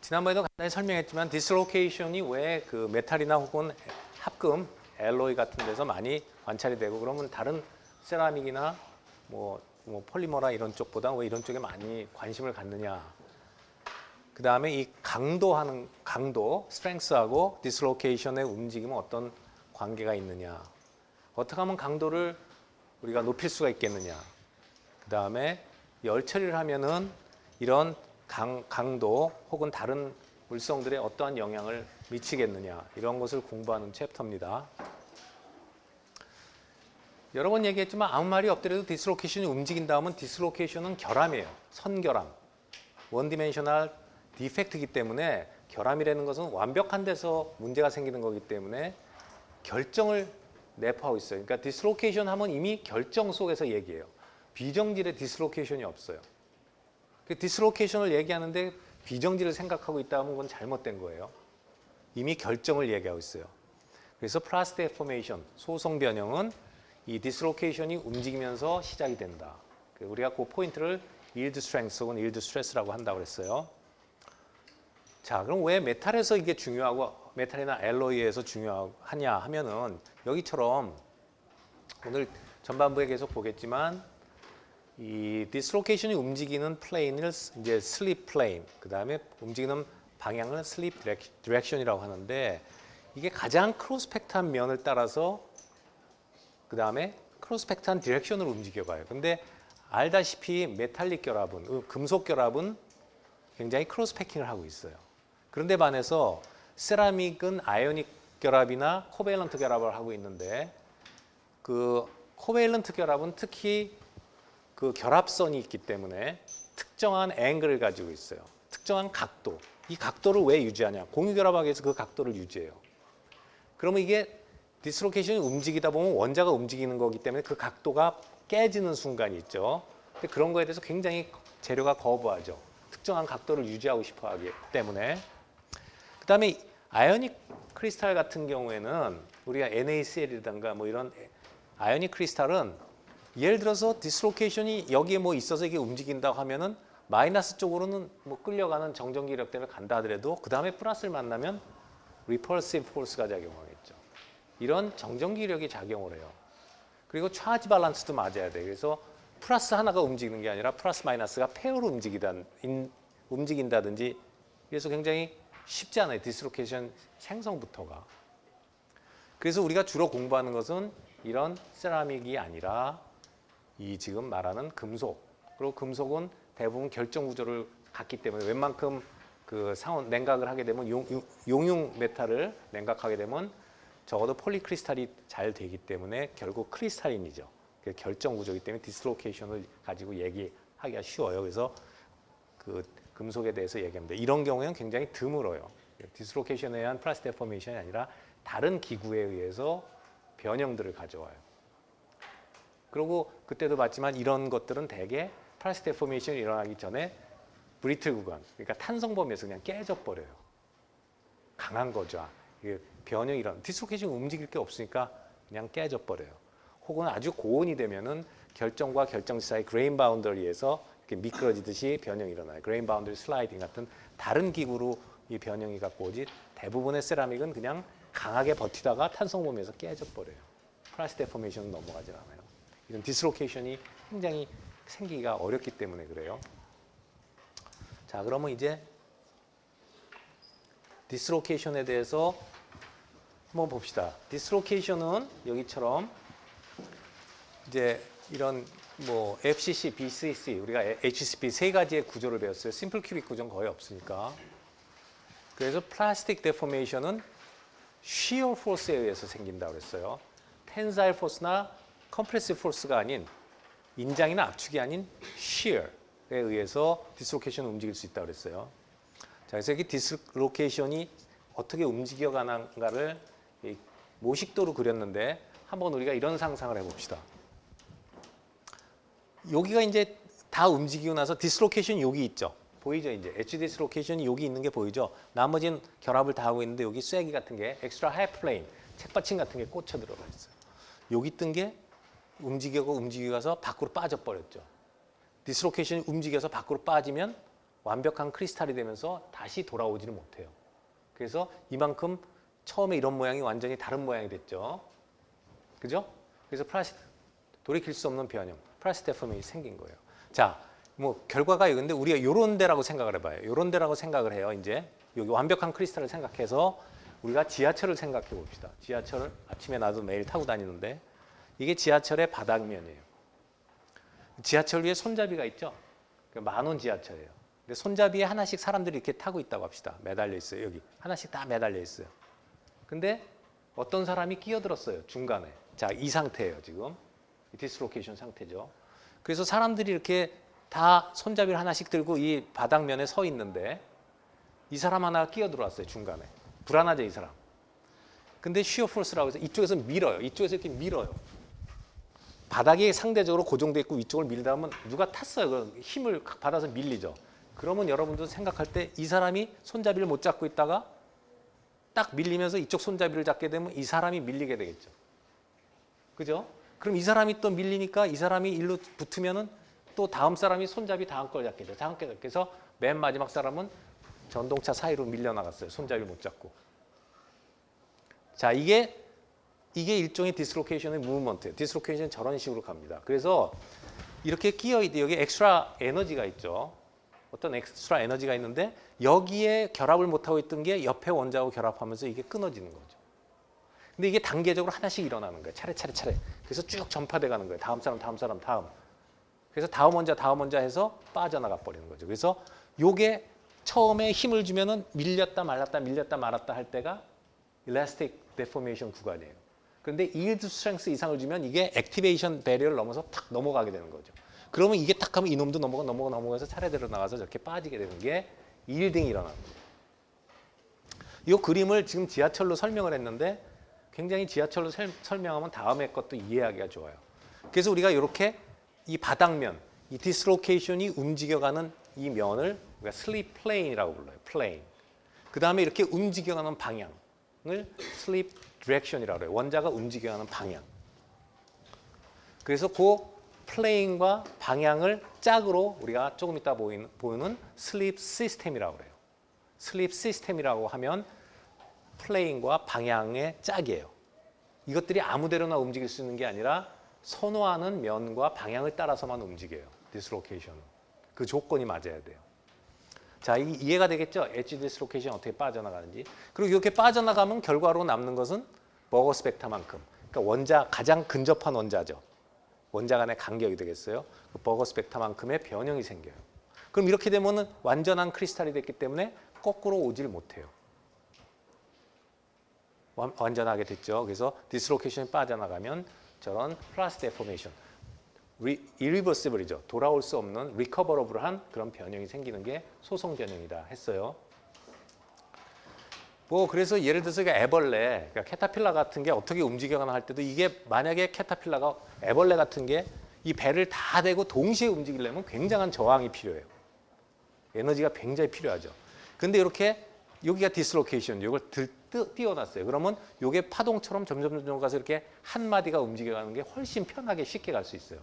지난번에도 간단히 설명했지만 디스로케이션이 왜 그 메탈이나 혹은 합금, 알로이 같은 데서 많이 관찰이 되고 그러면 다른 세라믹이나 뭐 폴리머나 이런 쪽보다 왜 이런 쪽에 많이 관심을 갖느냐. 그 다음에 이 강도, 스트렝스하고 디스로케이션의 움직임은 어떤 관계가 있느냐. 어떻게 하면 강도를 우리가 높일 수가 있겠느냐. 그 다음에 열 처리를 하면은 이런 강도 혹은 다른 물성들에 어떠한 영향을 미치겠느냐. 이런 것을 공부하는 챕터입니다. 여러 번 얘기했지만 아무 말이 없더라도 디스로케이션이 움직인다 하면 디스로케이션은 결함이에요. 선결함. 원디멘셔널 디펙트이기 때문에 결함이라는 것은 완벽한 데서 문제가 생기는 거기 때문에 결정을 내포하고 있어요. 그러니까 디스로케이션 하면 이미 결정 속에서 얘기해요. 비정질의 디스로케이션이 없어요. 디스로케이션을 얘기하는데 비정질을 생각하고 있다 하면 그건 잘못된 거예요. 이미 결정을 얘기하고 있어요. 그래서 플라스틱 데포메이션, 소성 변형은 이 디스로케이션이 움직이면서 시작이 된다. 우리가 그 포인트를 yield strength 혹은 yield stress라고 한다고 그랬어요. 자, 그럼 왜 메탈에서 이게 중요하고 메탈이나 알로이에서 중요하냐 하면은 여기처럼 오늘 전반부에 계속 보겠지만 이 디스로케이션이 움직이는 플레인을 이제 슬립 플레인, 그 다음에 움직이는 방향을 슬립 디렉션이라고 하는데 이게 가장 크로스펙트한 면을 따라서 그 다음에 크로스펙트한 디렉션으로 움직여가요. 근데 알다시피 메탈릭 결합은, 금속 결합은 굉장히 크로스패킹을 하고 있어요. 그런데 반해서 세라믹은 아이오닉 결합이나 코베일런트 결합을 하고 있는데 그 코베일런트 결합은 특히 그 결합선이 있기 때문에 특정한 앵글을 가지고 있어요. 특정한 각도. 이 각도를 왜 유지하냐? 공유 결합하기 위해서 그 각도를 유지해요. 그러면 이게 디스로케이션이 움직이다 보면 원자가 움직이는 거기 때문에 그 각도가 깨지는 순간이 있죠. 근데 그런 거에 대해서 굉장히 재료가 거부하죠. 특정한 각도를 유지하고 싶어 하기 때문에. 그 다음에 아이오닉 크리스탈 같은 경우에는 우리가 NaCl이라든가 뭐 이런 아이오닉 크리스탈은 예를 들어서 디스로케이션이 여기에 뭐 있어서 이게 움직인다고 하면은 마이너스 쪽으로는 뭐 끌려가는 정전기력 때문에 간다 하더라도 그 다음에 플러스를 만나면 repulsive force가 작용하겠죠. 이런 정전기력이 작용을 해요. 그리고 차지 밸런스도 맞아야 돼요. 그래서 플러스 하나가 움직이는 게 아니라 플러스 마이너스가 페어로 움직인다든지 그래서 굉장히 쉽지 않아요. 디스로케이션 생성부터가. 그래서 우리가 주로 공부하는 것은 이런 세라믹이 아니라 이 지금 말하는 금속. 그리고 금속은 대부분 결정 구조를 갖기 때문에 웬만큼 그 냉각을 하게 되면 용융 메탈을 냉각하게 되면 적어도 폴리크리스탈이 잘 되기 때문에 결국 크리스탈린이죠. 결정 구조이기 때문에 디스로케이션을 가지고 얘기하기가 쉬워요. 그래서 그 금속에 대해서 얘기합니다. 이런 경우에는 굉장히 드물어요. 디스로케이션에 의한 플라스틱 데포메이션이 아니라 다른 기구에 의해서 변형들을 가져와요. 그리고 그때도 봤지만 이런 것들은 대개 플라스틱 데포메이션이 일어나기 전에 브리틀 구간, 그러니까 탄성범위에서 그냥 깨져버려요. 강한 거죠. 변형이 이런 디스로케이션이 움직일 게 없으니까 그냥 깨져버려요. 혹은 아주 고온이 되면은 결정과 결정지 사이 그레인 바운더리에서 이렇게 미끄러지듯이 변형이 일어나요. 그레인 바운더리 슬라이딩 같은 다른 기구로 이 변형이 갖고 오지 대부분의 세라믹은 그냥 강하게 버티다가 탄성범위에서 깨져버려요. 플라스틱 데포메이션은 넘어가지 않아요. 이런 디스로케이션이 굉장히 생기기가 어렵기 때문에 그래요. 자, 그러면 이제 디스로케이션에 대해서 한번 봅시다. 디스로케이션은 여기처럼 이제 이런 뭐 FCC, BCC, 우리가 HCP 세 가지의 구조를 배웠어요. 심플 큐빅 구조는 거의 없으니까. 그래서 플라스틱 데포메이션은 shear force에 의해서 생긴다고 그랬어요. 텐사일 포스나 컴프레시브 포스가 아닌 인장이나 압축이 아닌 shear에 의해서 디스로케이션을 움직일 수 있다고 그랬어요. 자, 그래서 이 디스로케이션이 어떻게 움직여가는가를 모식도로 그렸는데 한번 우리가 이런 상상을 해봅시다. 여기가 이제 다 움직이고 나서 디스로케이션이 여기 있죠. 보이죠? 이제 엣지 디스로케이션이 여기 있는 게 보이죠? 나머지는 결합을 다 하고 있는데 여기 쐐기 같은 게 엑스트라 하이프 플레인, 책받침 같은 게 꽂혀 들어가 있어요. 여기 뜬 게 움직여가서 밖으로 빠져버렸죠. 디스로케이션이 움직여서 밖으로 빠지면 완벽한 크리스탈이 되면서 다시 돌아오지를 못해요. 그래서 이만큼 처음에 이런 모양이 완전히 다른 모양이 됐죠. 그죠? 그래서 돌이킬 수 없는 변형, 플라스틱 데포메이션이 생긴 거예요. 자, 뭐 결과가 이건데 우리가 요런 데라고 생각을 해봐요. 요런 데라고 생각을 해요. 이제 여기 완벽한 크리스탈을 생각해서 우리가 지하철을 생각해 봅시다. 지하철을 아침에 나도 매일 타고 다니는데 이게 지하철의 바닥면이에요. 지하철 위에 손잡이가 있죠. 10,000원 지하철이에요. 근데 손잡이에 하나씩 사람들이 이렇게 타고 있다고 합시다. 매달려 있어요. 여기 하나씩 다 매달려 있어요. 근데 어떤 사람이 끼어들었어요. 중간에. 자, 이 상태예요. 지금 디스로케이션 상태죠. 그래서 사람들이 이렇게 다 손잡이를 하나씩 들고 이 바닥면에 서 있는데 이 사람 하나가 끼어들어왔어요. 중간에. 불안하죠, 이 사람. 근데 쉬어 포스라고 해서 이쪽에서 밀어요. 이쪽에서 이렇게 밀어요. 바닥이 상대적으로 고정돼 있고 위쪽을 밀다 하면 누가 탔어요. 그럼 힘을 받아서 밀리죠. 그러면 여러분도 생각할 때 이 사람이 손잡이를 못 잡고 있다가 딱 밀리면서 이쪽 손잡이를 잡게 되면 이 사람이 밀리게 되겠죠. 그죠? 그럼 이 사람이 또 밀리니까 이 사람이 일로 붙으면은 또 다음 사람이 손잡이 다음 걸 잡게 돼요. 그래서 맨 마지막 사람은 전동차 사이로 밀려나갔어요. 손잡이를 못 잡고. 자, 이게 일종의 디스로케이션의 무브먼트예요. 디스로케이션은 저런 식으로 갑니다. 그래서 이렇게 끼어있대. 여기 엑스트라 에너지가 있죠. 어떤 엑스트라 에너지가 있는데 여기에 결합을 못하고 있던 게 옆에 원자하고 결합하면서 이게 끊어지는 거죠. 근데 이게 단계적으로 하나씩 일어나는 거예요. 차례. 그래서 쭉 전파돼 가는 거예요. 다음 사람. 그래서 다음 원자 해서 빠져나가 버리는 거죠. 그래서 요게 처음에 힘을 주면은 밀렸다 말았다 할 때가 일라스틱 데포메이션 구간이에요. 그런데 yield strength 이상을 주면 이게 액티베이션 배리어를 넘어서 탁 넘어가게 되는 거죠. 그러면 이게 탁 하면 이놈도 넘어가서 차례대로 나가서 저렇게 빠지게 되는 게 yielding이 일어나는 거예요. 이 그림을 지금 지하철로 설명을 했는데 굉장히 지하철로 설명하면 다음에 것도 이해하기가 좋아요. 그래서 우리가 이렇게 이 바닥면, 이 디스로케이션이 움직여가는 이 면을 우리가 슬립 플레인이라고 불러요. 플레인. 그 다음에 이렇게 움직여가는 방향을 슬립 디렉션이라고 해요. 원자가 움직여가는 방향. 그래서 그 플레인과 방향을 짝으로 우리가 조금 이따 보이는 슬립 시스템이라고 그래요. 슬립 시스템이라고 하면 플레인과 방향의 짝이에요. 이것들이 아무 데로나 움직일 수 있는 게 아니라 선호하는 면과 방향을 따라서만 움직여요. 디스로케이션은. 그 조건이 맞아야 돼요. 자, 이해가 되겠죠? 엣지 디스로케이션 어떻게 빠져나가는지. 그리고 이렇게 빠져나가면 결과로 남는 것은 버거 스펙타만큼. 그러니까 가장 근접한 원자죠. 원자 간의 간격이 되겠어요. 그 버거 스펙타만큼의 변형이 생겨요. 그럼 이렇게 되면은 완전한 크리스탈이 됐기 때문에 거꾸로 오질 못해요. 완전하게 됐죠. 그래서 디스로케이션이 빠져나가면 저런 플라스틱 데포메이션, irreversible이죠. 돌아올 수 없는 recoverable한 그런 변형이 생기는 게 소성 변형이다 했어요. 뭐 그래서 예를 들어서 애벌레, 그러니까 캐터필라 같은 게 어떻게 움직여가나 할 때도 이게 만약에 캐터필라가 애벌레 같은 게 이 배를 다 대고 동시에 움직이려면 굉장한 저항이 필요해요. 에너지가 굉장히 필요하죠. 근데 이렇게 여기가 디스로케이션, 이걸 띄워놨어요. 그러면 이게 파동처럼 점점 가서 이렇게 한 마디가 움직여가는 게 훨씬 편하게 쉽게 갈 수 있어요.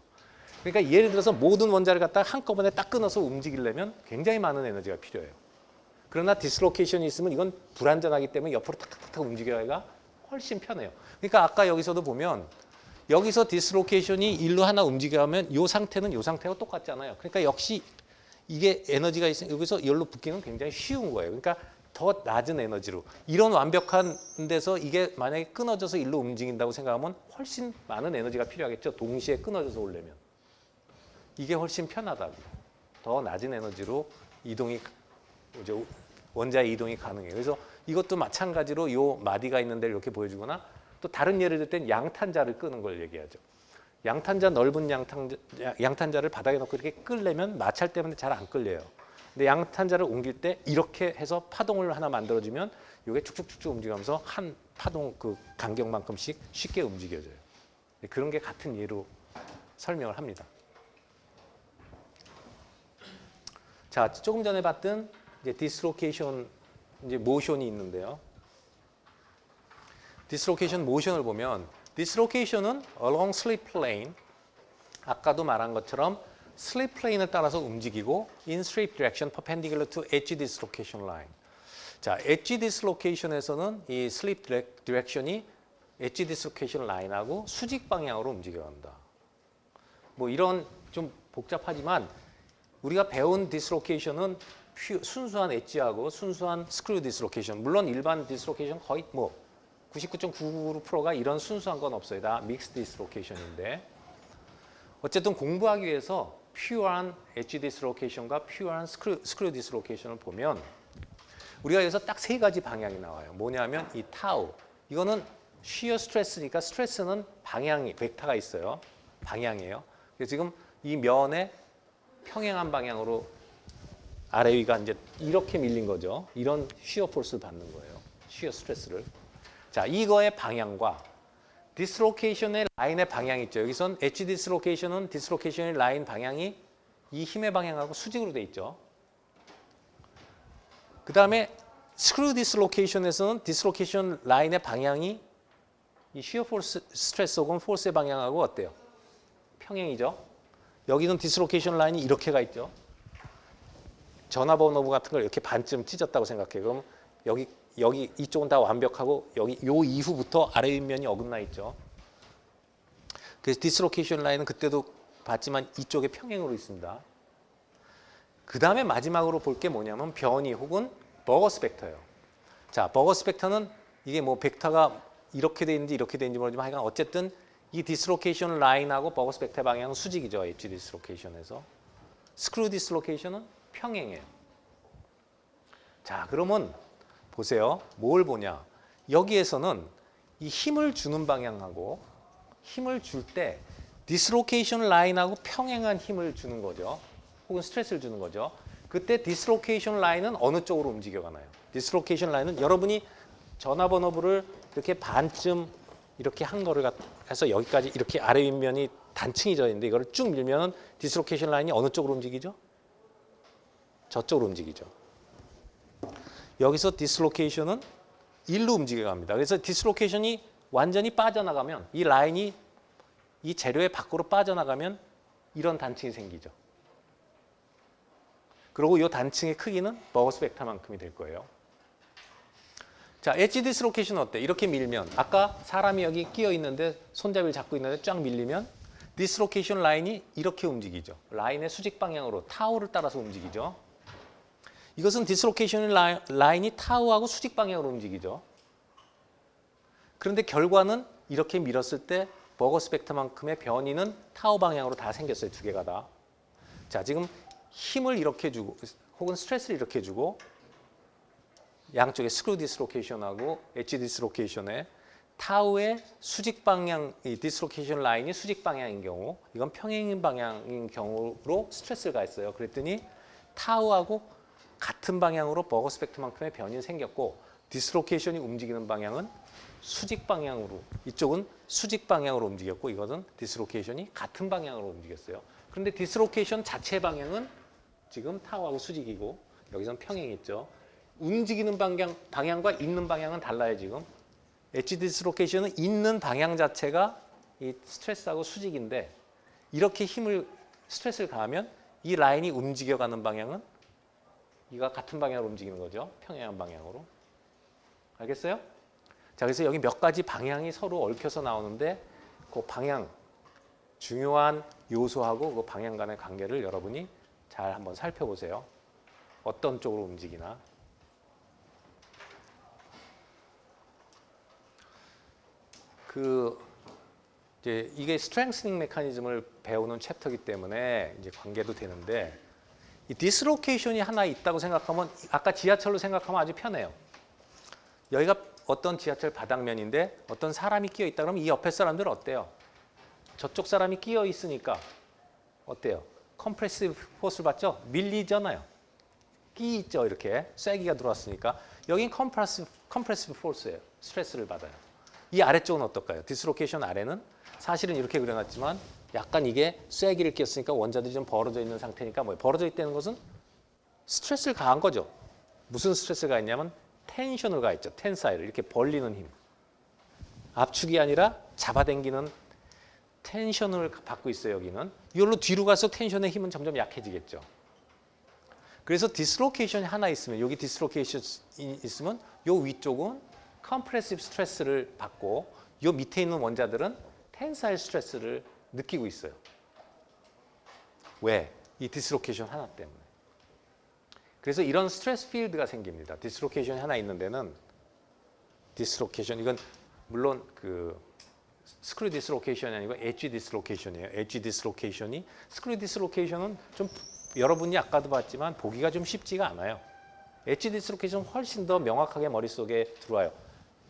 그러니까 예를 들어서 모든 원자를 갖다가 한꺼번에 딱 끊어서 움직이려면 굉장히 많은 에너지가 필요해요. 그러나 디스로케이션이 있으면 이건 불안전하기 때문에 옆으로 탁탁탁 움직여가기가 훨씬 편해요. 그러니까 아까 여기서도 보면 여기서 디스로케이션이 일로 하나 움직여가면 이 상태는 이 상태와 똑같잖아요. 그러니까 역시 이게 에너지가 있으면 여기서 열로 붙기는 굉장히 쉬운 거예요. 그러니까 더 낮은 에너지로 이런 완벽한 데서 이게 만약에 끊어져서 일로 움직인다고 생각하면 훨씬 많은 에너지가 필요하겠죠. 동시에 끊어져서 오려면. 이게 훨씬 편하다고. 더 낮은 에너지로 원자의 이동이 가능해요. 그래서 이것도 마찬가지로 이 마디가 있는 데를 이렇게 보여주거나 또 다른 예를 들 땐 양탄자를 끄는 걸 얘기하죠. 넓은 양탄자를 바닥에 놓고 이렇게 끌려면 마찰 때문에 잘 안 끌려요. 근데 양탄자를 옮길 때 이렇게 해서 파동을 하나 만들어주면 이게 쭉쭉쭉쭉 움직이면서 한 파동 그 간격만큼씩 쉽게 움직여져요. 그런 게 같은 예로 설명을 합니다. 자, 조금 전에 봤던 이제 디스로케이션 이제 모션이 있는데요. 디스로케이션 모션을 보면 디스로케이션은 along slip plane 아까도 말한 것처럼 슬립 플레인을 따라서 움직이고 in straight direction perpendicular to edge dislocation line. 자, 엣지 디스로케이션에서는 이 슬립 디렉션이 엣지 디스로케이션 라인하고 수직 방향으로 움직여간다. 뭐 이런 좀 복잡하지만 우리가 배운 디스로케이션은 순수한 엣지하고 순수한 스크류 디스로케이션. 물론 일반 디스로케이션 거의 뭐 99.99%가 이런 순수한 건 없어요. 다 믹스 디스로케이션인데 어쨌든 공부하기 위해서 퓨어한 엣지 디스로케이션과 퓨어한 스크류 디스로케이션을 보면 우리가 여기서 딱 세 가지 방향이 나와요. 뭐냐면 이 타우. 이거는 쉬어 스트레스니까 스트레스는 방향이 벡터가 있어요. 방향이에요. 그래서 지금 이 면에 평행한 방향으로 아래 위가 이제 이렇게 밀린 거죠. 이런 쉬어 포스를 받는 거예요. 쉬어 스트레스를. 자, 이거의 방향과 디스로케이션의 라인의 방향이 있죠. 여기선 엣지 디스로케이션은 디스로케이션의 라인 방향이 이 힘의 방향하고 수직으로 돼 있죠. 그 다음에 스크류 디스로케이션에서는 디스로케이션 라인의 방향이 이 쉬어 포스 스트레스 혹은 포스의 방향하고 어때요? 평행이죠. 여기는 디스로케이션 라인이 이렇게 가 있죠. 전화번호 같은 걸 이렇게 반쯤 찢었다고 생각해요. 그럼 여기 이쪽은 다 완벽하고 여기 요 이후부터 아래 윗면이 어긋나 있죠. 그래서 디스로케이션 라인은 그때도 봤지만 이쪽에 평행으로 있습니다. 그 다음에 마지막으로 볼 게 뭐냐면 변이 혹은 버거스 벡터예요. 자, 버거스 벡터는 이게 뭐 벡터가 이렇게 돼 있는지 이렇게 돼 있는지 모르지만 하여간 어쨌든 이 디스로케이션 라인하고 버거스 벡터 방향은 수직이죠. 엣지 디스로케이션에서. 스크류 디스로케이션은 평행이에요. 자, 그러면 보세요. 뭘 보냐. 여기에서는 이 힘을 주는 방향하고 힘을 줄 때 디스로케이션 라인하고 평행한 힘을 주는 거죠. 혹은 스트레스를 주는 거죠. 그때 디스로케이션 라인은 어느 쪽으로 움직여가나요? 디스로케이션 라인은 여러분이 전화번호부를 이렇게 반쯤 이렇게 한 거를 해서 여기까지 이렇게 아래 윗면이 단층이 져 있는데 이거를 쭉 밀면 디스로케이션 라인이 어느 쪽으로 움직이죠? 저쪽으로 움직이죠. 여기서 디스로케이션은 일로 움직여갑니다. 그래서 디스로케이션이 완전히 빠져나가면 이 라인이 이 재료의 밖으로 빠져나가면 이런 단층이 생기죠. 그리고 이 단층의 크기는 버거스 벡터만큼이 될 거예요. 자, 엣지 디스로케이션은 어때? 이렇게 밀면 아까 사람이 여기 끼어 있는데 손잡이를 잡고 있는데 쫙 밀리면 디스로케이션 라인이 이렇게 움직이죠. 라인의 수직 방향으로 타우를 따라서 움직이죠. 이것은 디스로케이션 라인이 타우하고 수직 방향으로 움직이죠. 그런데 결과는 이렇게 밀었을 때 버거스 벡터만큼의 변이는 타우 방향으로 다 생겼어요. 두 개가 다. 자, 지금 힘을 이렇게 주고 혹은 스트레스를 이렇게 주고 양쪽에 스크류 디스로케이션하고 엣지 디스로케이션에 타우의 수직 방향, 이 디스로케이션 라인이 수직 방향인 경우 이건 평행 방향인 경우로 스트레스를 가했어요. 그랬더니 타우하고 같은 방향으로 버거스 벡터만큼의 변이 생겼고 디스로케이션이 움직이는 방향은 수직 방향으로 이쪽은 수직 방향으로 움직였고 이것은 디스로케이션이 같은 방향으로 움직였어요. 그런데 디스로케이션 자체 방향은 지금 타우하고 수직이고 여기선 평행이 있죠. 움직이는 방향과 있는 방향은 달라요. 지금 엣지 디스로케이션은 있는 방향 자체가 이 스트레스하고 수직인데 이렇게 스트레스를 가하면 이 라인이 움직여가는 방향은 이가 같은 방향으로 움직이는 거죠. 평행한 방향으로. 알겠어요? 자, 그래서 여기 몇 가지 방향이 서로 얽혀서 나오는데 그 방향 중요한 요소하고 그 방향 간의 관계를 여러분이 잘 한번 살펴보세요. 어떤 쪽으로 움직이나. 이제 이게 스트렝스닝 메커니즘을 배우는 챕터이기 때문에 이제 관계도 되는데 이 디스로케이션이 하나 있다고 생각하면 아까 지하철로 생각하면 아주 편해요. 여기가 어떤 지하철 바닥면인데 어떤 사람이 끼어 있다 그러면 이 옆에 사람들은 어때요? 저쪽 사람이 끼어 있으니까 어때요? 컴프레시브 포스를 받죠? 밀리잖아요. 끼 있죠, 이렇게. 쐐기가 들어왔으니까. 여긴 컴프레시브 포스예요. 스트레스를 받아요. 이 아래쪽은 어떨까요? 디스로케이션 아래는 사실은 이렇게 그려놨지만 약간 이게 쐐기를 끼었으니까 원자들이 좀 벌어져 있는 상태니까 뭐예요? 벌어져 있다는 것은 스트레스를 가한 거죠. 무슨 스트레스를 가했냐면 텐션을 가했죠. 텐사일을 이렇게 벌리는 힘. 압축이 아니라 잡아당기는 텐션을 받고 있어요. 여기는. 이걸로 뒤로 갈수록 텐션의 힘은 점점 약해지겠죠. 그래서 디스로케이션이 하나 있으면 여기 디스로케이션이 있으면 요 위쪽은 컴프레시브 스트레스를 받고 요 밑에 있는 원자들은 텐사일 스트레스를 느끼고 있어요. 왜? 이 디스로케이션 하나 때문에. 그래서 이런 스트레스 필드가 생깁니다. 디스로케이션이 하나 있는 데는 디스로케이션 이건 물론 그 스크류 디스로케이션이 아니고 엣지 디스로케이션이에요. 엣지 디스로케이션이 스크류 디스로케이션은 좀 여러분이 아까도 봤지만 보기가 좀 쉽지가 않아요. 엣지 디스로케이션은 훨씬 더 명확하게 머릿속에 들어와요.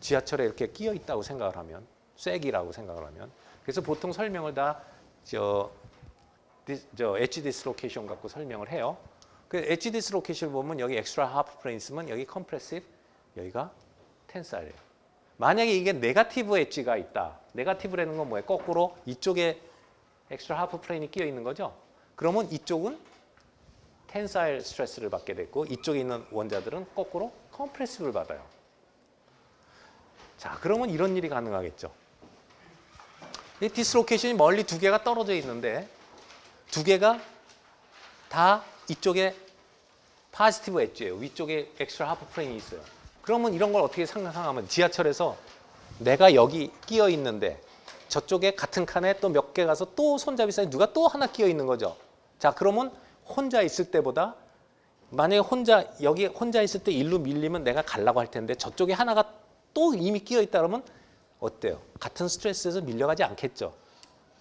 지하철에 이렇게 끼어 있다고 생각을 하면 쐐기라고 생각을 하면 그래서 보통 설명을 다 엣지 디스로케이션 갖고 설명을 해요. 그 엣지 디스로케이션을 보면 여기 엑스트라 하프 플레인 있으면 여기 컴프레시브 여기가 텐사일이에요. 만약에 이게 네거티브 엣지가 있다. 네거티브라는 건 뭐예요? 거꾸로 이쪽에 엑스트라 하프 플레인이 끼어 있는 거죠. 그러면 이쪽은 텐사일 스트레스를 받게 됐고 이쪽에 있는 원자들은 거꾸로 컴프레시브를 받아요. 자, 그러면 이런 일이 가능하겠죠. 이 디스로케이션이 멀리 두 개가 떨어져 있는데 두 개가 다 이쪽에 파지티브 엣지예요. 위쪽에 엑스트라 하프 플레인이 있어요. 그러면 이런 걸 어떻게 상상하면 지하철에서 내가 여기 끼어 있는데 저쪽에 같은 칸에 또 몇 개 가서 또 손잡이 사이에 누가 또 하나 끼어 있는 거죠. 자, 그러면 혼자 있을 때보다 만약에 여기 혼자 있을 때 일로 밀리면 내가 가려고 할 텐데 저쪽에 하나가 또 이미 끼어 있다 그러면 어때요? 같은 스트레스에서 밀려가지 않겠죠.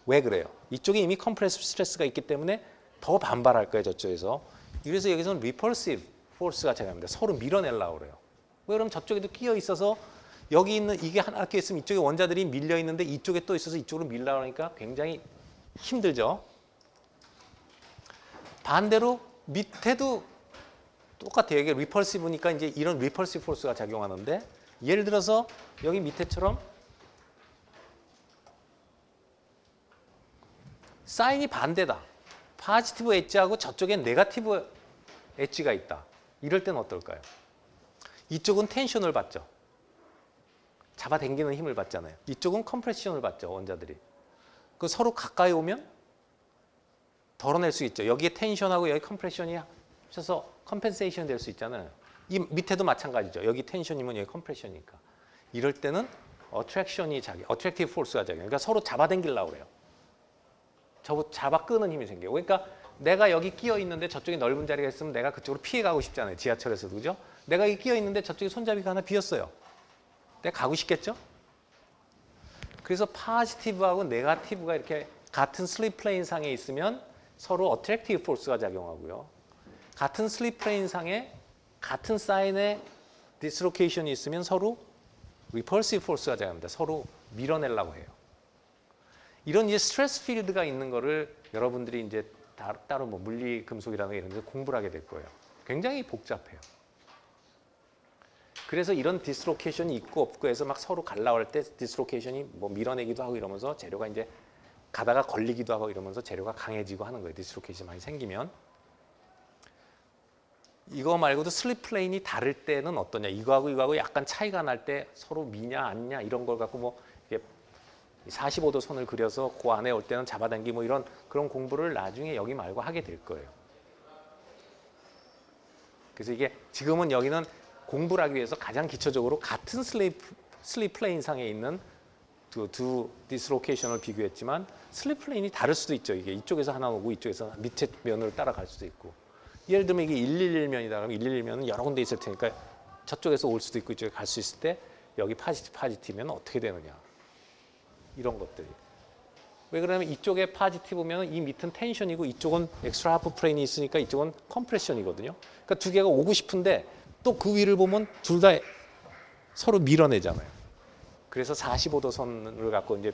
왜 그래요? 이쪽에 이미 컴프레시브 스트레스가 있기 때문에 더 반발할 거예요, 저쪽에서. 그래서 여기서는 리펄시브 포스가 작용합니다. 서로 밀어내려고 그래요. 왜 그러면 저쪽에도 끼어 있어서 여기 있는 이게 하나 끼어 있으면 이쪽에 원자들이 밀려 있는데 이쪽에 또 있어서 이쪽으로 밀려고 하니까 굉장히 힘들죠. 반대로 밑에도 똑같아요. 이게 리펄시브니까 이제 이런 리펄시브 포스가 작용하는데 예를 들어서 여기 밑에처럼 사인이 반대다. 파지티브 엣지하고 저쪽엔 네거티브 엣지가 있다. 이럴 때는 어떨까요? 이쪽은 텐션을 받죠. 잡아당기는 힘을 받잖아요. 이쪽은 컴프레션을 받죠. 원자들이. 그 서로 가까이 오면 덜어낼 수 있죠. 여기에 텐션하고 여기 컴프레션이 합쳐서 컴펜세이션 될 수 있잖아요. 이 밑에도 마찬가지죠. 여기 텐션이면 여기 컴프레션이니까. 이럴 때는 어트랙티브 포스가 작용. 그러니까 서로 잡아당기려고 그래요. 잡아 끄는 힘이 생겨요. 그러니까 내가 여기 끼어 있는데 저쪽에 넓은 자리가 있으면 내가 그쪽으로 피해 가고 싶잖아요. 지하철에서도 그죠? 내가 여기 끼어 있는데 저쪽에 손잡이가 하나 비었어요. 내가 가고 싶겠죠? 그래서 파지티브하고 네거티브가 이렇게 같은 슬립 플레인 상에 있으면 서로 어트랙티브 포스가 작용하고요. 같은 슬립 플레인 상에 같은 사인의 디스로케이션이 있으면 서로 리펄시브 포스가 작용합니다. 서로 밀어내려고 해요. 이런 이제 스트레스 필드가 있는 거를 여러분들이 이제 따로 뭐 물리 금속이라는 이런 데서 공부를 하게 될 거예요. 굉장히 복잡해요. 그래서 이런 디스로케이션이 있고 없고 해서 막 서로 갈라올 때 디스로케이션이 뭐 밀어내기도 하고 이러면서 재료가 이제 가다가 걸리기도 하고 이러면서 재료가 강해지고 하는 거예요. 디스로케이션이 많이 생기면. 이거 말고도 슬립 플레인이 다를 때는 어떠냐. 이거하고 약간 차이가 날 때 서로 미냐 안냐 이런 걸 갖고 뭐 45도 선을 그려서 그 안에 올 때는 잡아당기 뭐 이런 그런 공부를 나중에 여기 말고 하게 될 거예요. 그래서 이게 지금은 여기는 공부를 하기 위해서 가장 기초적으로 같은 슬립 플레인 상에 있는 두 디스로케이션을 비교했지만 슬립 플레인이 다를 수도 있죠. 이게 이쪽에서 하나 오고 이쪽에서 밑에 면을 따라갈 수도 있고. 예를 들면 이게 111면이다 그러면 111면은 여러 군데 있을 테니까 저쪽에서 올 수도 있고 이쪽에 갈 수 있을 때 여기 파지티브면 어떻게 되느냐. 이런 것들이. 왜 그러냐면 이쪽에 파지티브면 이 밑은 텐션이고 이쪽은 엑스트라 하프 플레인이 있으니까 이쪽은 컴프레션이거든요. 그러니까 두 개가 오고 싶은데 또 그 위를 보면 둘 다 서로 밀어내잖아요. 그래서 45도 선을 갖고 이제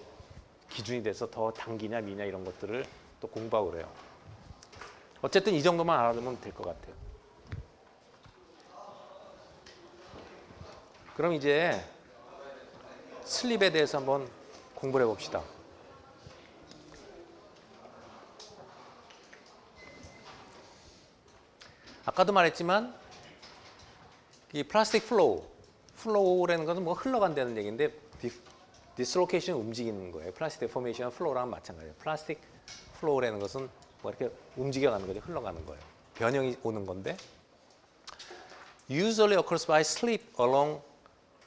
기준이 돼서 더 당기냐 미냐 이런 것들을 또 공부하고 그래요. 어쨌든 이 정도만 알아두면 될 것 같아요. 그럼 이제 슬립에 대해서 한번 공부를 해봅시다. 아까도 말했지만 이 플라스틱 플로우라는 것은 뭐 흘러간다는 얘기인데 디스로케이션 움직이는 거예요. 플라스틱 데포메이션 플로우랑 마찬가지예요. 플라스틱 플로우라는 것은 뭐 이렇게 움직여가는 거죠. 흘러가는 거예요. 변형이 오는 건데 usually occurs by slip along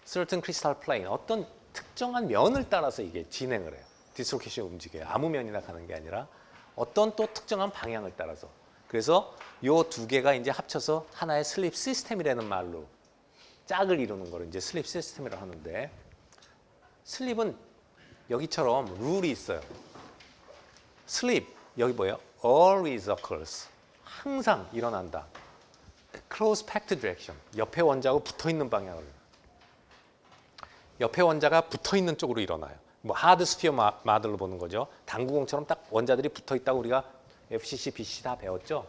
certain crystal plane. 어떤 특정한 면을 따라서 이게 진행을 해요. 디스로케이션 움직여요. 아무 면이나 가는 게 아니라 어떤 또 특정한 방향을 따라서. 그래서 요 두 개가 이제 합쳐서 하나의 슬립 시스템이라는 말로 짝을 이루는 거를 이제 슬립 시스템이라고 하는데 슬립은 여기처럼 룰이 있어요. 슬립 여기 뭐예요? Always occurs. 항상 일어난다. Close packed direction. 옆에 원자하고 붙어있는 방향으로. 옆에 원자가 붙어있는 쪽으로 일어나요. 뭐 하드 스피어 마들로 보는 거죠. 당구공처럼 딱 원자들이 붙어있다고 우리가 FCC, BCC 다 배웠죠.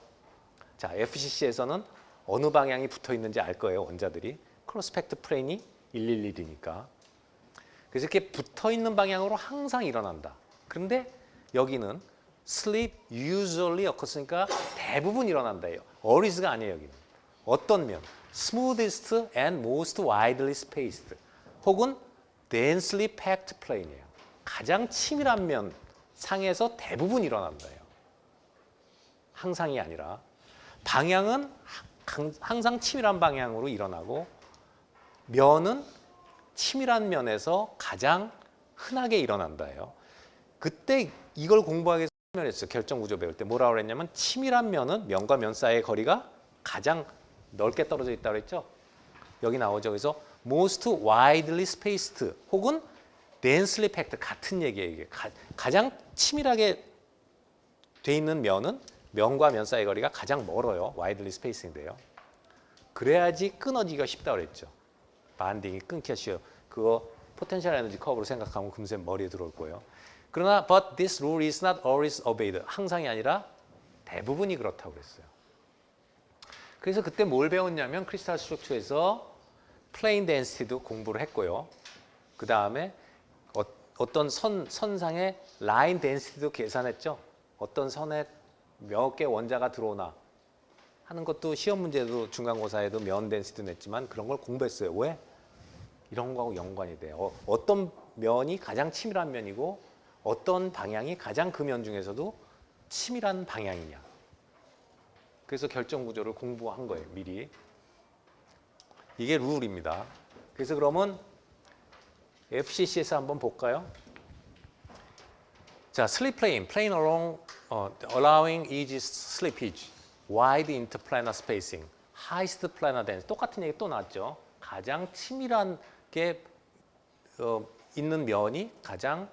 자, FCC에서는 어느 방향이 붙어있는지 알 거예요. 원자들이. 크로스 팩트 플레인이 111이니까. 그래서 이렇게 붙어있는 방향으로 항상 일어난다. 그런데 여기는 sleep usually occur스니까 대부분 일어난다예요. always가 아니에요. 여기는. 어떤 면? smoothest and most widely spaced. 혹은 densely packed plane이에요. 가장 치밀한 면 상에서 대부분 일어난다예요. 항상이 아니라. 방향은 항상 치밀한 방향으로 일어나고 면은 치밀한 면에서 가장 흔하게 일어난다예요. 그때 이걸 공부하기 위해서 설명했어요. 결정구조 배울 때 뭐라고 그랬냐면 치밀한 면은 면과 면 사이의 거리가 가장 넓게 떨어져 있다고 그랬죠. 여기 나오죠. 그래서 most widely spaced 혹은 densely packed 같은 얘기예요. 이게 가장 치밀하게 돼 있는 면은 면과 면 사이의 거리가 가장 멀어요. widely spaced인데요. 그래야지 끊어지기가 쉽다고 그랬죠. 반딩이 끊기가 쉬워요. 그거 포텐셜 에너지 커브로 생각하면 금세 머리에 들어올 거예요. 그러나 but this rule is not always obeyed. 항상이 아니라 대부분이 그렇다고 그랬어요. 그래서 그때 뭘 배웠냐면 크리스탈 스트럭처에서 플레인 덴시티도 공부를 했고요. 그 다음에 어떤 선상의 라인 덴시티도 계산했죠. 어떤 선에 몇 개 원자가 들어오나 하는 것도 시험 문제도 중간고사에도 면 덴시티도 냈지만 그런 걸 공부했어요. 왜? 이런 거하고 연관이 돼요. 어떤 면이 가장 치밀한 면이고 어떤 방향이 가장 그 면 중에서도 치밀한 방향이냐. 그래서 결정 구조를 공부한 거예요. 미리. 이게 룰입니다. 그래서 그러면 FCC에서 한번 볼까요? 자, slip plane, plane along, allowing easy slippage, wide interplanar spacing, highest planar density. 똑같은 얘기 또 나왔죠. 가장 치밀한 게 있는 면이 가장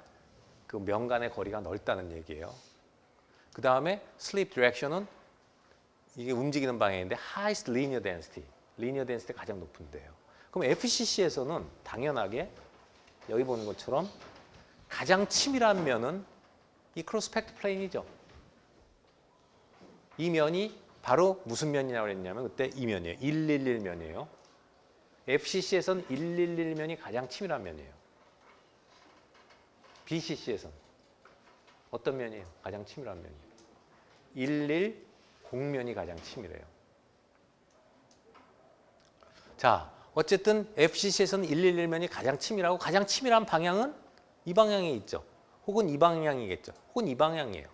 그 면 간의 거리가 넓다는 얘기예요. 그 다음에 slip direction은 이게 움직이는 방향인데 highest linear density, linear density가 가장 높은데요. 그럼 FCC에서는 당연하게 여기 보는 것처럼 가장 치밀한 면은 이 크로스 팩트 플레인이죠. 이 면이 바로 무슨 면이라고 했냐면 그때 이 면이에요. 111면이에요. FCC에서는 111면이 가장 치밀한 면이에요. BCC에서는 어떤 면이에요? 가장 치밀한 면이에요. 110면이 가장 치밀해요. 자, 어쨌든 FCC에서는 111면이 가장 치밀하고 가장 치밀한 방향은 이 방향에 있죠. 혹은 이 방향이겠죠. 혹은 이 방향이에요.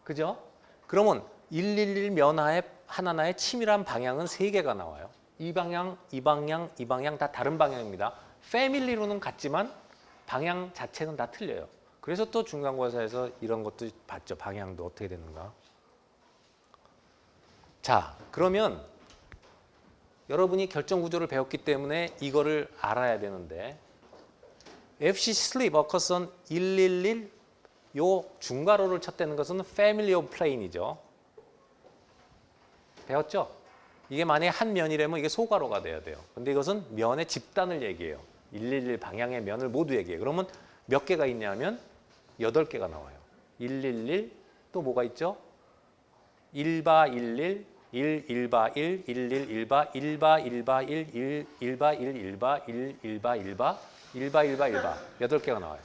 그죠? 그러면 111면 하나하나의 치밀한 방향은 3개가 나와요. 이 방향, 이 방향, 이 방향 다 다른 방향입니다. 패밀리로는 같지만 방향 자체는 다 틀려요. 그래서 또 중간고사에서 이런 것도 봤죠. 방향도 어떻게 되는가. 자, 그러면 여러분이 결정 구조를 배웠기 때문에 이거를 알아야 되는데 FCC slip occurs on 111 요 중괄호를 쳤다는 것은 family of plane이죠. 배웠죠? 이게 만약에 한 면이라면 이게 소괄호가 돼야 돼요. 근데 이것은 면의 집단을 얘기해요. 111 방향의 면을 모두 얘기해요. 그러면 몇 개가 있냐면 8개가 나와요. 111 또 뭐가 있죠? 1바 11, 1, 1바 1, 11 1바, 1바 1바 1, 1, 1바 1, 1바 1, 1바 1바, 1바 1바 1바 8개가 나와요.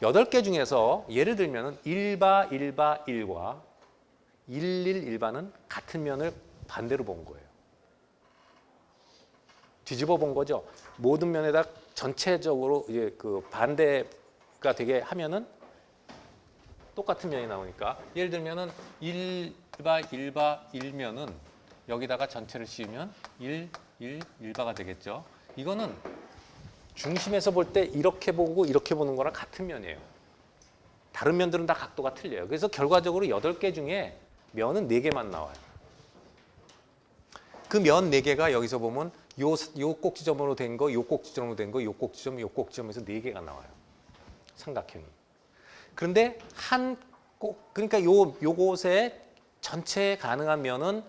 8개 중에서 예를 들면 1바 1바 1과 11 1바는 같은 면을 반대로 본 거예요. 뒤집어 본 거죠. 모든 면에다 전체적으로 이제 그 반대가 되게 하면은 똑같은 면이 나오니까 예를 들면은 1바 1바 1면은 여기다가 전체를 씌우면 1바가 되겠죠. 이거는 중심에서 볼 때 이렇게 보고 이렇게 보는 거랑 같은 면이에요. 다른 면들은 다 각도가 틀려요. 그래서 결과적으로 8개 중에 면은 4개만 나와요. 그 면 4개가 여기서 보면 요 꼭지점으로 된 거, 요 꼭지점으로 된 거, 요 꼭지점, 요 꼭지점에서 4개가 나와요. 삼각형이. 그런데 그러니까 요곳에 전체 가능한 면은